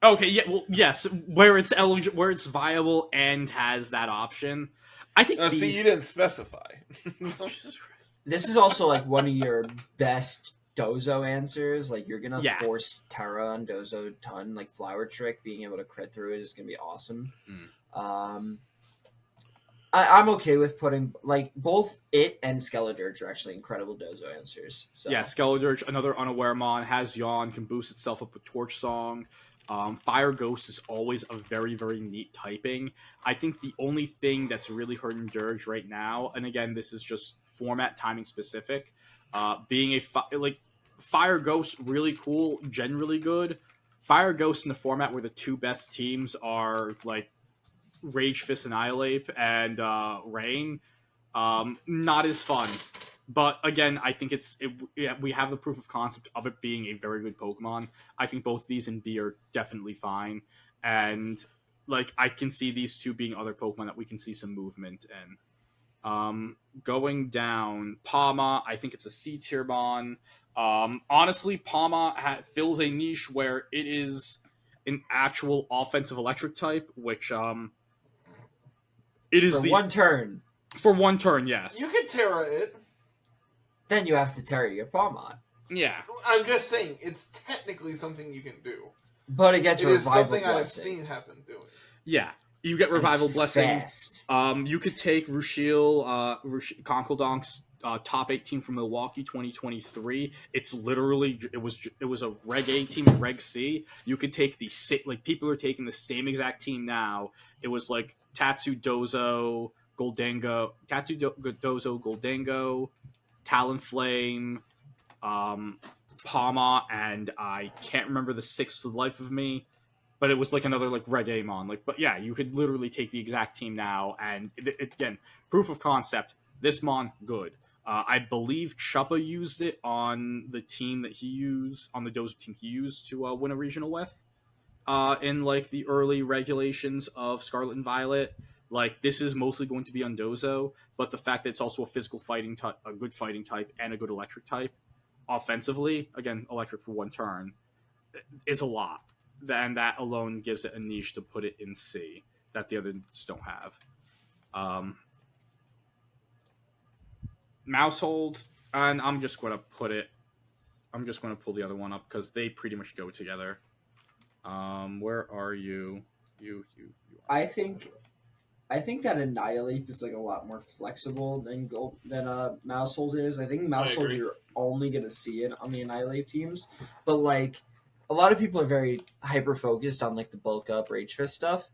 Okay. Yeah. Well, yes. Where it's where it's viable and has that option. I think. See, you didn't specify. This is also like one of your best Dozo answers. Like you're gonna force Terra on Dozo ton. Like Flower Trick, being able to crit through it is gonna be awesome. I'm okay with putting like both it and Skeledirge are actually incredible Dozo answers. So. Yeah, Skeledirge, another unaware mon, has Yawn, can boost itself up with Torch Song. Fire Ghost is always a very, very neat typing. I think the only thing that's really hurting Dirge right now, and again, this is just format timing specific, being a Fire Ghost, really cool, generally good. Fire Ghost in the format where the 2 best teams are like Rage Fist Annihilate and Rain, not as fun. But again, I think we have the proof of concept of it being a very good Pokemon. I think both these and B are definitely fine, and like I can see these 2 being other Pokemon that we can see some movement in. Going down, Palma, I think it's a C tier mon. Honestly, Palma fills a niche where it is an actual offensive electric type, which it is for one turn. For 1 turn, yes. You can Terra it. Then you have to Terra your Palmon. Yeah. I'm just saying, it's technically something you can do. But it gets it revival is something blessing. I've seen happen doing. Yeah. You get And Revival it's Blessing. fast. You could take Conkeldonk's top 18 from Milwaukee 2023. It's literally it was a Reg A team and Reg C. You could take like people are taking the same exact team now. It was like Dozo, Goldango, Talonflame, Palma, and I can't remember the sixth for the life of me. But it was like another like Reg Mon. Like, but yeah, you could literally take the exact team now, and it's again proof of concept. This Mon good. I believe Chuppa used it on the team that he used on the Dozo team he used to win a regional with. In like the early regulations of Scarlet and Violet, like this is mostly going to be on Dozo, but the fact that it's also a physical fighting type, a good fighting type, and a good electric type, offensively, again electric for one turn, is a lot. And that alone gives it a niche to put it in C that the others don't have. Mousehold, and I'm just going to put it. I'm just going to pull the other one up because they pretty much go together. Where are you? You. I think that Annihilate is like a lot more flexible than Mousehold is. I think Mousehold you're only gonna see it on the Annihilate teams, but like a lot of people are very hyper focused on like the bulk up Rage Fist stuff.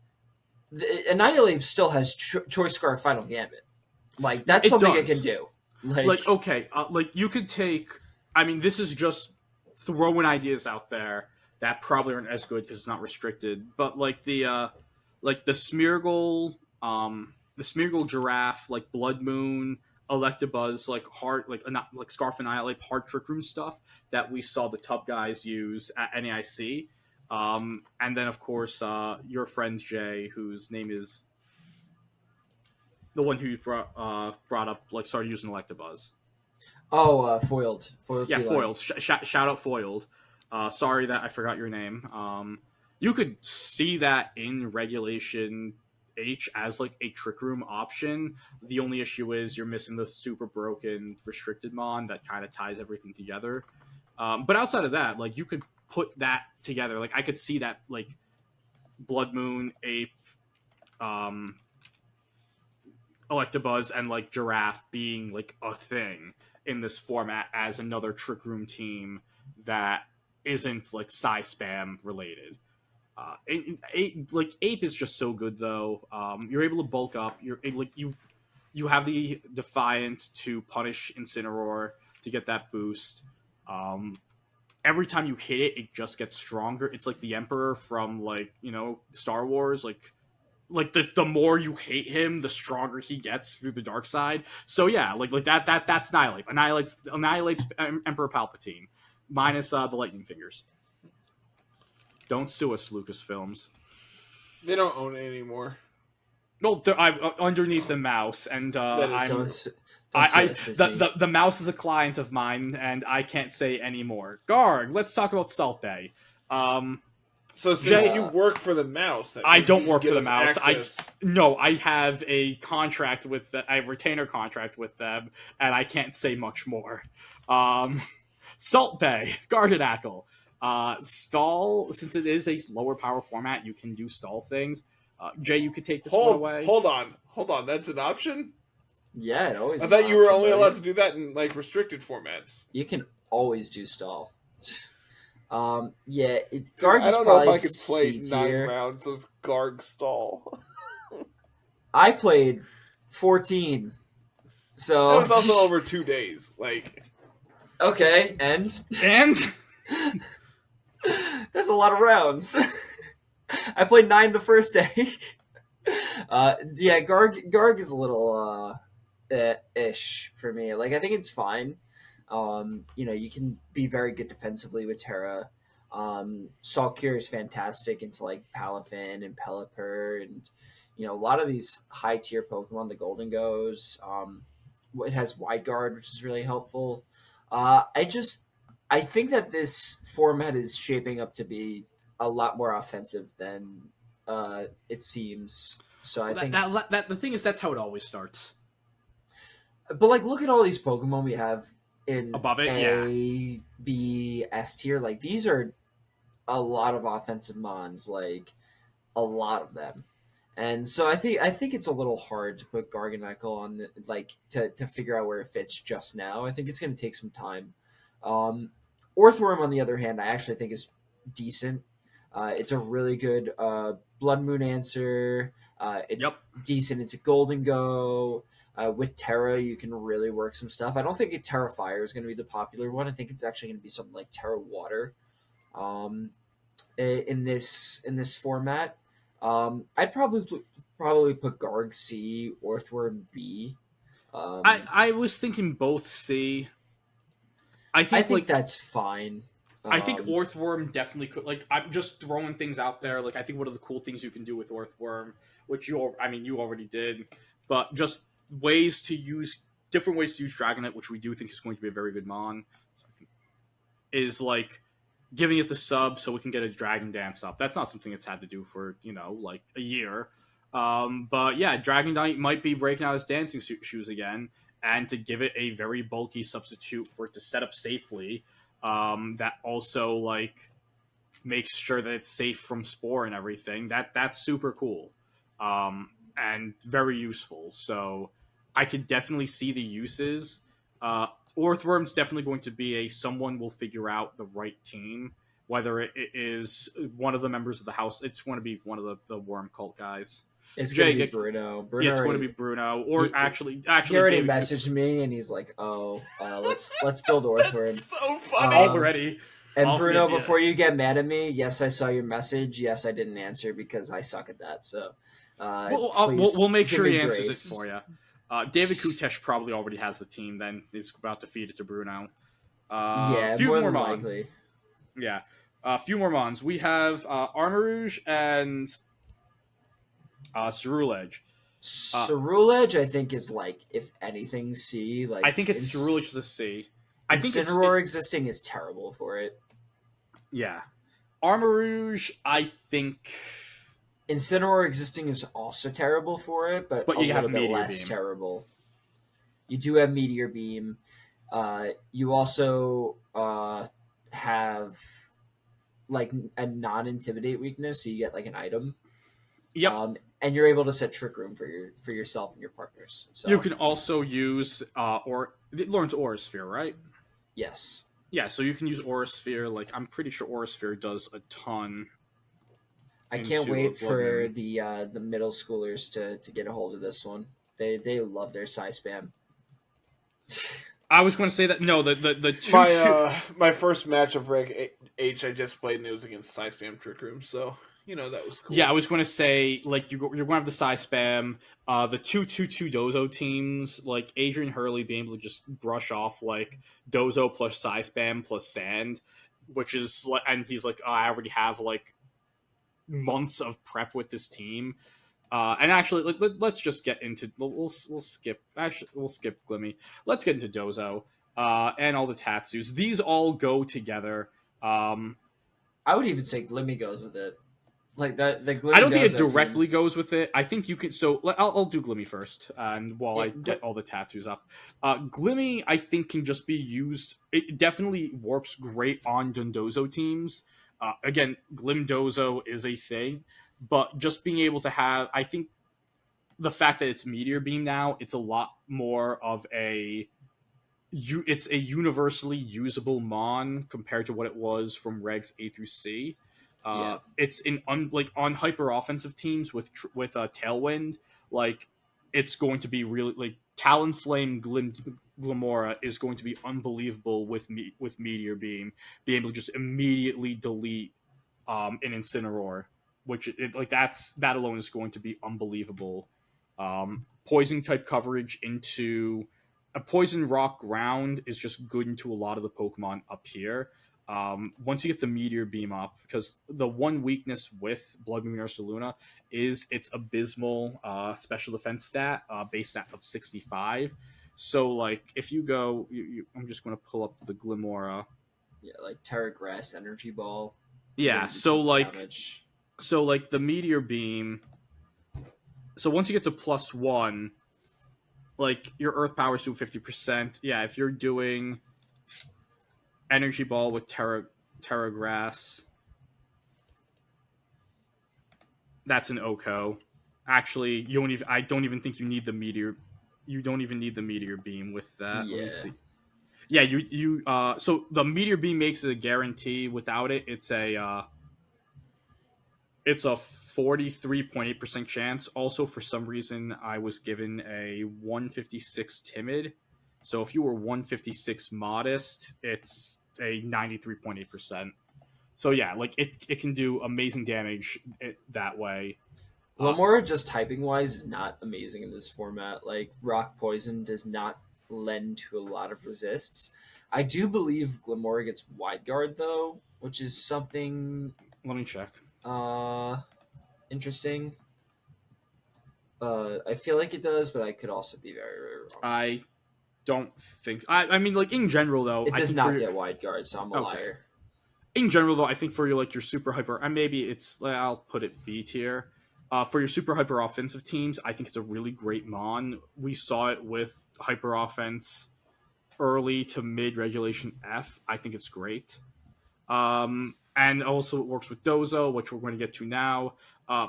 The Annihilate still has Choice Scarf Final Gambit. Like that's something it can do. Like okay, like you could take. I mean, this is just throwing ideas out there that probably aren't as good because it's not restricted. But like the Smeargle, the Smeargle Giraffe, like Blood Moon, Electabuzz, like Heart, like not like Scarf and Annihilate, Heart Trick Room stuff that we saw the top guys use at NAIC. And then of course your friend Jay, whose name is the one who brought up, like started using Electabuzz. Oh, Foiled. Yeah, Foiled. Shout out Foiled. Sorry that I forgot your name. You could see that in Regulation H as like a Trick Room option. The only issue is you're missing the super broken Restricted Mon that kind of ties everything together. But outside of that, like you could put that together. Like I could see that like Blood Moon, Ape, Electabuzz, and like Giraffe being like a thing in this format as another Trick Room team that isn't like spam related. Like Ape is just so good though. You're able to bulk up. You're able, like you have the Defiant to punish Incineroar to get that boost. Every time you hit it, it just gets stronger. It's like the Emperor from like Star Wars. Like the more you hate him, the stronger he gets through the dark side. So yeah, like that's Annihilate. Annihilates Emperor Palpatine, minus the lightning fingers. Don't sue us, Lucasfilms. They don't own it anymore. Well, I'm underneath the mouse, and the mouse is a client of mine, and I can't say anymore. Garg, let's talk about Salt Bay. So since you work for the mouse, I don't work for the mouse. I have a contract with I have a retainer contract with them, and I can't say much more. Salt Bay, Gardenackle. Stall, since it is a lower power format, you can do stall things. Jay, you could take this one away. Hold on. That's an option? Yeah, it always. I thought you were only allowed to do that in like restricted formats. You can always do stall. Garg is I don't know if I could play C-tier. 9 rounds of Garg stall. I played 14. So it was also over 2 days. Like, okay, and that's a lot of rounds. I played 9 the first day. Garg is a little ish for me. Like I think it's fine. You can be very good defensively with Terra. Salt Cure is fantastic into like Palafin and Pelipper and a lot of these high tier Pokemon, the Golden Goes. It has Wide Guard, which is really helpful. I think that this format is shaping up to be a lot more offensive than it seems. So I think that the thing is that's how it always starts. But like, look at all these Pokemon we have in above it, A, B, S tier. Like these are a lot of offensive mons, like a lot of them, And so I think it's a little hard to put Garganacl on to figure out where it fits just now. I think it's going to take some time. Um, Orthworm, on the other hand, I actually think is decent. It's a really good Blood Moon answer. Yep. It's decent into Golden Go. With Terra, you can really work some stuff. I don't think Terra Fire is going to be the popular one. I think it's actually going to be something like Terra Water. Um, in this format. I'd probably put Garg C, Orthworm B. I was thinking both C. I I think think like that's fine. I think Um, Orthworm definitely could. Like, I'm just throwing things out there. Like, I think one of the cool things you can do with Orthworm, which you already did, but just ways to use different ways to use Dragonet, which we do think is going to be a very good mon. So I think is like giving it the sub so we can get a Dragon Dance up. That's not something it's had to do for like a year. But yeah, Dragon Knight might be breaking out his dancing shoes again, and to give it a very bulky substitute for it to set up safely. That also like makes sure that it's safe from spore and everything. That's super cool, and very useful. So I could definitely see the uses. Uh, Orthworm's definitely going to be a someone will figure out the right team. Whether it is one of the members of the house, it's going to be one of the worm cult guys. it's gonna be Jake, Bruno. yeah, Bruno it's going to already be Bruno, or he already David messaged me and he's like, "Oh, let's build Orthworm." That's so funny. already. And Bruno, Yeah. before you get mad at me, yes, I saw your message. Yes, I didn't answer because I suck at that. So, We'll make give sure me he answers grace. it for you. David Kutesh probably already has the team. Then he's about to feed it to Bruno. Yeah, Few more more than mons. likely. Yeah, a few more mons. We have Armarouge and Ceruledge. Ceruledge, I think, is like, if anything, C. I Like, think it's Ceruledge to C. I think Incineroar existing is terrible for it. yeah. Armarouge, I think, Incineroar existing is also terrible for it, but but a you have little bit Meteor less Beam. terrible. You do have Meteor Beam. You also have like a non-intimidate weakness, so you get like an item. Yep. And you're able to set Trick Room for yourself and your partners. So You can also use Lawrence Aura Sphere, right? yes. Yeah, so you can use Aura Sphere. Like, I'm pretty sure Aura Sphere does a ton. I can't into wait Blood for Moon. the middle schoolers to get a hold of this one. They love their Psy spam. I was going to say that no, the two My first match of Reg H I just played and it was against Side Spam Trick Room, so that was cool. Yeah, I was going to say like you're going to have the Psy spam, the 2-2-2 Dozo teams, like Adrian Hurley being able to just brush off like Dozo plus Psy spam plus Sand, which is like, and he's like, oh, I already have like months of prep with this team. And actually, let's just get into we'll skip Glimmy. Let's get into Dozo and all the Tatsus. These all go together. I would even say Glimmy goes with it. Like that, the Glimmy I don't think it Dozo directly teams- goes with it. I think you can. So I'll do Glimmy first, and while I get all the Tatsus up, Glimmy I think can just be used. It definitely works great on Dondozo teams. Again, Glimdozo is a thing, but just being able to have, I think, the fact that it's Meteor Beam now, it's a lot more of it's a universally usable mon compared to what it was from regs A through C. Yeah. It's like on hyper offensive teams with Tailwind, like it's going to be really like Talonflame Glimora is going to be unbelievable with Meteor Beam, being able to just immediately delete an Incineroar, which that alone is going to be unbelievable. Poison type coverage into a poison rock ground is just good into a lot of the Pokemon up here. Once you get the Meteor Beam up, because the one weakness with Blood Moon Ursaluna is its abysmal special defense stat, base stat of 65. So, like, if you go, I'm just going to pull up the Glimora. Yeah, like Terra Grass Energy Ball. Yeah, so damage. The Meteor Beam. So once you get to +1, like your Earth Power is to 50%. Yeah, if you're doing Energy Ball with Terra Grass, that's an Oko. Actually, you don't even. I don't even think you need the meteor. You don't even need the meteor beam with that. Let me Yeah. see. Yeah, you. So the meteor beam makes it a guarantee. Without it, it's a 43.8% chance. Also, for some reason, I was given a 156 timid. So if you were 156 modest, it's a 93.8%. So yeah, like it can do amazing damage that way. Uh, Glamora, just typing wise, is not amazing in this format. Like, Rock Poison does not lend to a lot of resists. I do believe Glamora gets Wide Guard, though, which is something Let me check. uh, interesting. I feel like it does, but I could also be very, very wrong. I don't think. I mean, like in general though, It I does think for not your get Wide Guard, so I'm a okay. liar. In general though, I think for your like your super hyper, and maybe it's I'll put it B tier. For your super hyper offensive teams, I think it's a really great mon. We saw it with hyper offense early to mid regulation F. I think it's great. And also it works with Dozo, which we're going to get to now.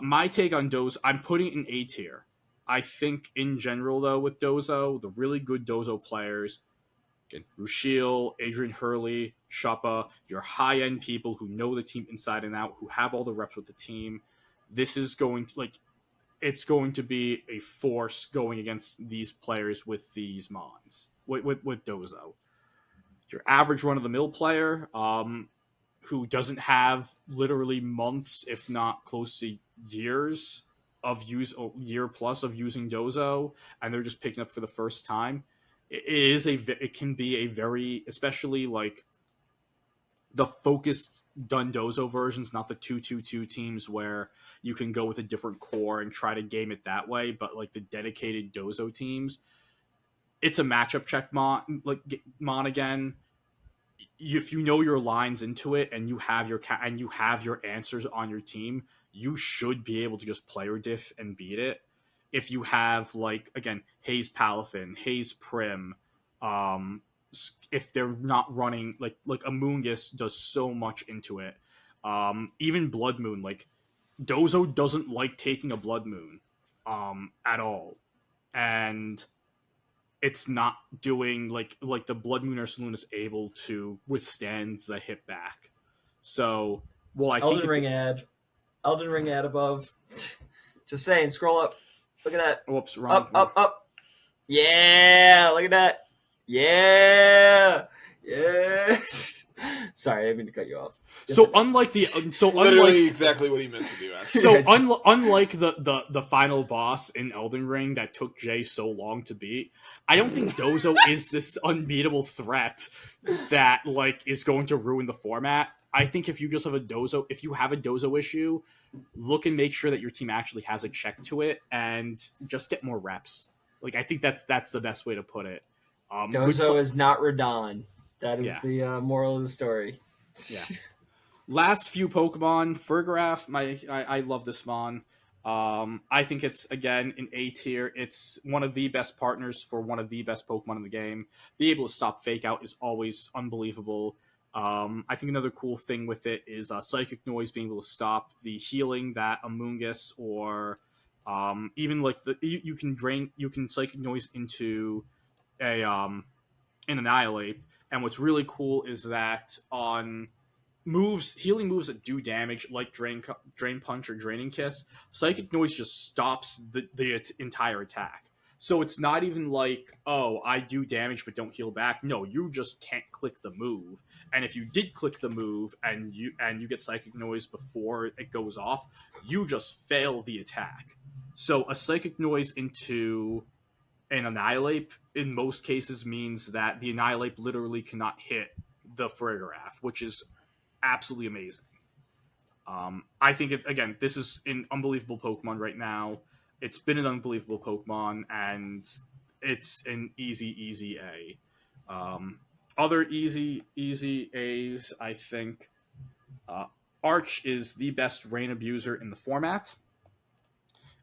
My take on Dozo, I'm putting it in A tier. I think in general though with Dozo, the really good Dozo players, again, Rushiel, Adrian Hurley, Shoppa, your high end people who know the team inside and out, who have all the reps with the team. This is going to it's going to be a force going against these players with these mons with Dozo. Your average run of the mill player, who doesn't have literally months, if not close to years of use, a year plus of using Dozo, and they're just picking up for the first time. It can be a very, especially like the focused Dundozo versions, not the 2-2-2 teams where you can go with a different core and try to game it that way, but like the dedicated Dozo teams, it's a matchup check mon again. If you know your lines into it and you have your answers on your team, you should be able to just player diff and beat it. If you have like again Hayes Palafin, Hayes Prim, um, if they're not running like Amoongus does so much into it. Even Blood Moon, like Dozo doesn't like taking a Blood Moon, at all, and it's not doing like the Blood Moon or Saloon is able to withstand the hit back. So, well, I think Elden it's Ring ad. Elden Ring ad above. Just saying, scroll up. Look at that. whoops, wrong. Up, up, up. Yeah, look at that. Yeah. Yeah. Sorry, I didn't mean to cut you off. Yes, So unlike the so Literally unlike exactly what he meant to do. Actually, so unlike the final boss in Elden Ring that took Jay so long to beat, I don't think Dozo is this unbeatable threat that like is going to ruin the format. I think if you just have a Dozo, if you have a Dozo issue, look and make sure that your team actually has a check to it, and just get more reps. Like I think that's the best way to put it. Dozo is not Radon. That is Yeah, the moral of the story. yeah. Last few Pokemon, Fergraph, I love this mon. I think it's again in A tier. It's one of the best partners for one of the best Pokemon in the game. Be able to stop Fake Out is always unbelievable. I think another cool thing with it is Psychic Noise being able to stop the healing that Amoongus or even like you can Psychic Noise into a an Annihilate. And what's really cool is that on healing moves that do damage like drain punch or draining kiss, Psychic Noise just stops the entire attack. So it's not even like, oh, I do damage but don't heal back. No, you just can't click the move, and if you did click the move and you get Psychic Noise before it goes off, you just fail the attack. So a Psychic Noise into an Annihilate in most cases means that the Annihilate literally cannot hit the Farigiraf, which is absolutely amazing. I think it's again, this is an unbelievable Pokemon right now. It's been an unbelievable Pokemon, and it's an easy A. Other easy A's, I think. Uh, Arch is the best rain abuser in the format.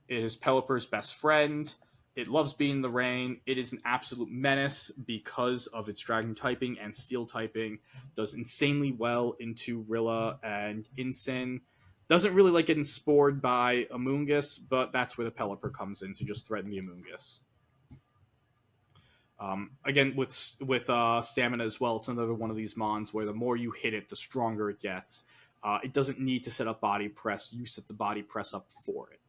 It is Pelipper's best friend. It loves being in the rain. It is an absolute menace because of its dragon typing and steel typing. Does insanely well into Rilla and Incin. Doesn't really like getting spored by Amoonguss, but that's where the Pelipper comes in to just threaten the Amoonguss. Again, with stamina as well, it's another one of these mons where the more you hit it, the stronger it gets. It doesn't need to set up body press. You set the body press up for it.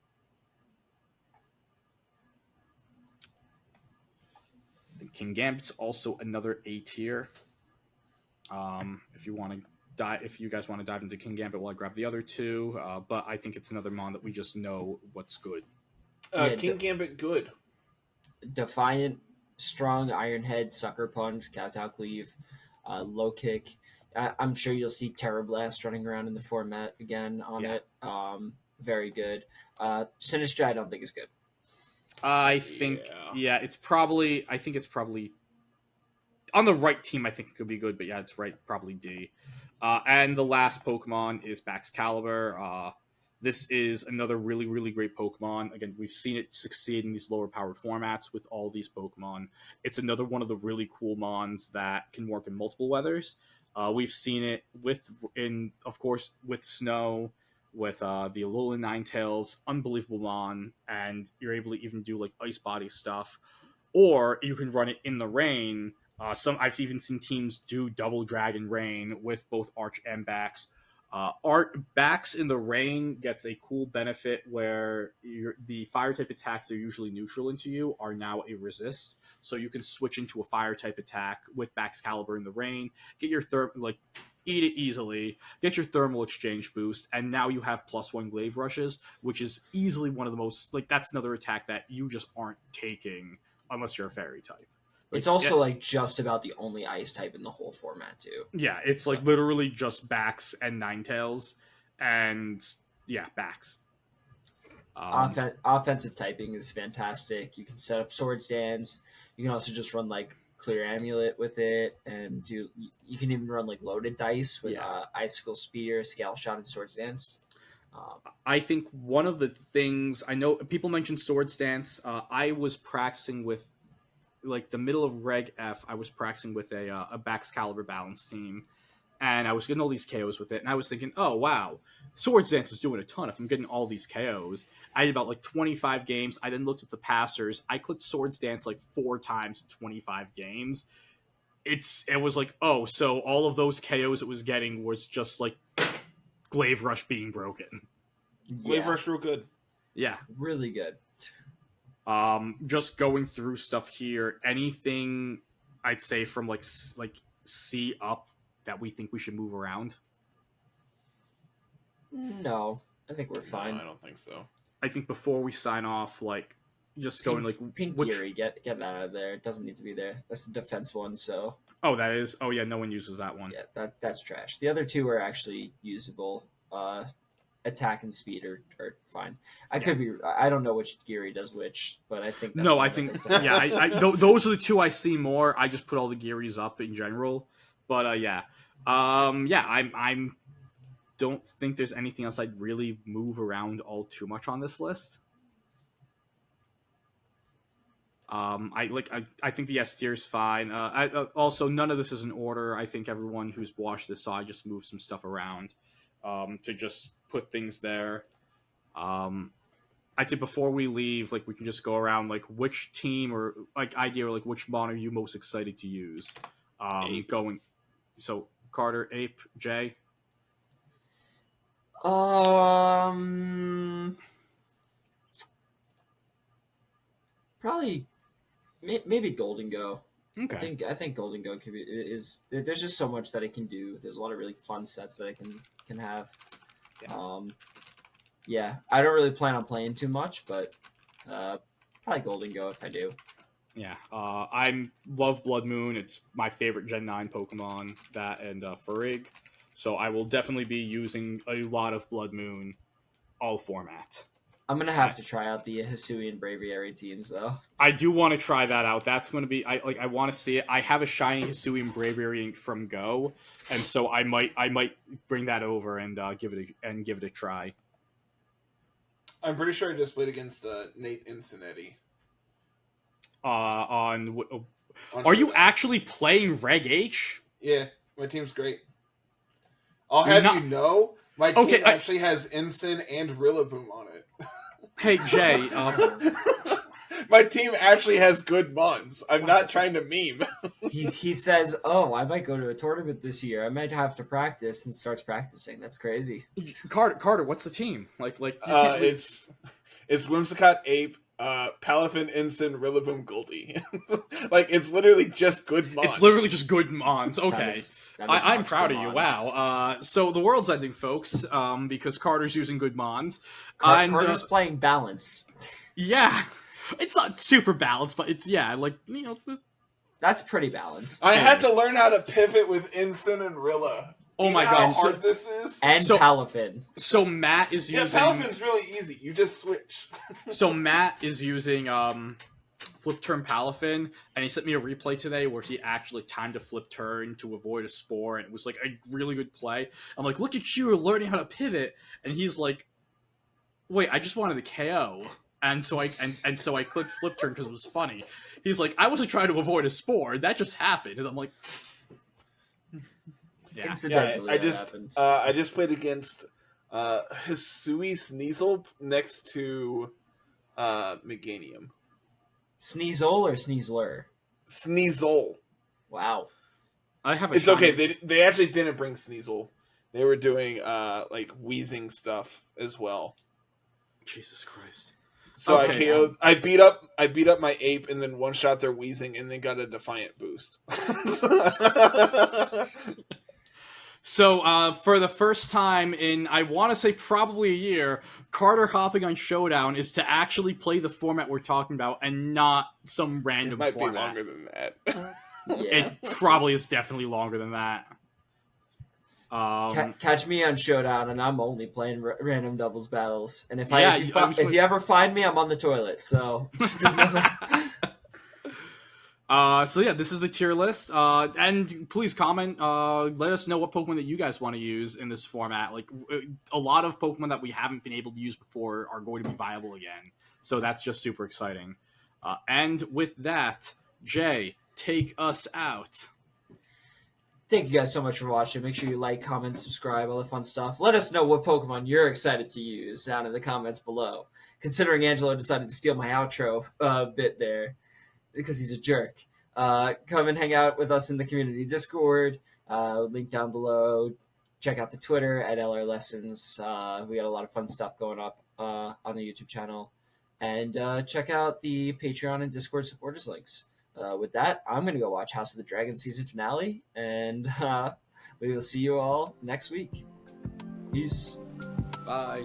The King Gambit's also another A tier. If you guys want to dive into King Gambit, while I grab the other two. But I think it's another mon that we just know what's good. King Gambit, good. Defiant, strong, Iron Head, Sucker Punch, Kowtow Cleave, low kick. I'm sure you'll see Terror Blast running around in the format again on it. Very good. Sinistcha, I don't think is good. I think it's probably on the right team. I think it could be good, but yeah, it's right, probably D. And the last Pokemon is Baxcalibur. This is another really, really great Pokemon. Again, we've seen it succeed in these lower powered formats with all these Pokemon. It's another one of the really cool mons that can work in multiple weathers. We've seen it of course, with snow, with the Alolan Ninetales, unbelievable mon, and you're able to even do like ice body stuff, or you can run it in the rain. I've even seen teams do double Dragon Rain with both Arch and Bax. Bax in the rain gets a cool benefit where the fire type attacks that are usually neutral into you are now a resist, so you can switch into a fire type attack with Baxcalibur in the rain, get your eat it easily, get your thermal exchange boost, and now you have +1 glaive rushes, which is easily one of the most that's another attack that you just aren't taking unless you're a fairy type. It's also just about the only ice type in the whole format too. Yeah, it's literally just Bax and Ninetales, and Bax. Offensive typing is fantastic. You can set up Swords Dance. You can also just run Clear Amulet with it, and you can even run loaded dice with Icicle Spear, Scale Shot, and Swords Dance. I think one of the things I know people mentioned Swords Dance. I was practicing with the middle of Reg F. I was practicing with a Baxcalibur balance team, and I was getting all these KOs with it, and I was thinking, oh wow, Swords Dance is doing a ton. If I'm getting all these KOs, I did about 25 games. I then looked at the passers. I clicked Swords Dance 4 times in 25 games. It was oh, so all of those KOs it was getting was just Glaive Rush being broken. Glaive Rush real good. Yeah, really good. Just going through stuff here. Anything I'd say from C up that we think we should move around? No, I think we're fine. No, I don't think so. I think before we sign off, just going Pink Geary, get that out of there. It doesn't need to be there. That's the defense one. So. Oh, that is. Oh yeah, no one uses that one. Yeah, that's trash. The other two are actually usable. Attack and speed are fine. Could be. I don't know which Geary does which, but I think that's I think those are the two I see more. I just put all the Gearys up in general, but I'm don't think there's anything else I'd really move around all too much on this list. I think the S tier is fine. Also, none of this is in order. I think everyone who's watched this saw I just moved some stuff around to just put things there. I think before we leave, we can just go around which team or idea or which mon are you most excited to use. Going so Carter, Ape, Jay. Probably maybe Golden Go. Okay. I think Golden Go could be there's just so much that it can do. There's a lot of really fun sets that it can have. I don't really plan on playing too much, but probably Golden Go if I do. Yeah, I love Blood Moon. It's my favorite Gen 9 Pokemon, that and Farig. So I will definitely be using a lot of Blood Moon, all formats. I'm going to have to try out the Hisuian Braviary teams, though. I do want to try that out. That's going to be... I want to see it. I have a shiny Hisuian Braviary from Go, and so I might bring that over and give it a try. I'm pretty sure I just played against Nate Incinetti. Are you actually playing Reg H? Yeah, my team's great. I'll have you know My team Okay, actually has Ensign and Rillaboom on it. Hey, Jay. My team actually has good mons. I'm not trying to meme. He says, "Oh, I might go to a tournament this year. I might have to practice," and starts practicing. That's crazy. Carter, what's the team? Like you can't leave. It's Whimsicott, Ape, Palafin, Ensign, Rillaboom, Goldie. Like, it's literally just good mons. It's literally just good mons. Okay. That is I'm much proud good of you. mons. Wow. So the world's ending, folks, because Carter's using good mons. And, Carter's playing balance. yeah. It's not super balanced, but it's, That's pretty balanced. I had to learn how to pivot with Ensign and Rilla. Oh my You know god. how hard this is? And Palafin. So Matt is Yeah, using... Palafin's really easy. You just switch. So Matt is using flip turn Palafin, and he sent me a replay today where he actually timed a flip turn to avoid a spore, and it was like a really good play. I'm like, look at you learning how to pivot, and he's like, wait, I just wanted a KO. And so I clicked flip turn because it was funny. He's like, I wasn't trying to avoid a spore, that just happened. And I'm like, yeah. Incidentally, I that happened. just played against Hisui Sneasel next to Meganium. Sneasel or Sneasler? Sneasel. Wow. I have a It's shiny- okay. They actually didn't bring Sneasel. They were doing like wheezing stuff as well. Jesus Christ. So Okay, I KO'd. I beat up my Ape and then one shot their wheezing and then got a Defiant boost. So, for the first time in, I want to say probably a year, Carter hopping on Showdown is to actually play the format we're talking about and not some It random might format. be longer than that. Yeah. It probably is definitely longer than that. Catch me on Showdown, and I'm only playing random doubles battles. And if Yeah, you ever find me, I'm on the toilet. So just know that. So yeah, this is the tier list. And please comment. Let us know what Pokemon that you guys want to use in this format. Like a lot of Pokemon that we haven't been able to use before are going to be viable again. So that's just super exciting. And with that, Jay, take us out. Thank you guys so much for watching. Make sure you like, comment, subscribe, all the fun stuff. Let us know what Pokemon you're excited to use down in the comments below. Considering Angelo decided to steal my outro bit there because he's a jerk. Come and hang out with us in the community Discord. Link down below. Check out the Twitter at LR Lessons. We got a lot of fun stuff going up on the YouTube channel. And check out the Patreon and Discord supporters links. With that, I'm going to go watch House of the Dragon season finale, and we will see you all next week. Peace. Bye.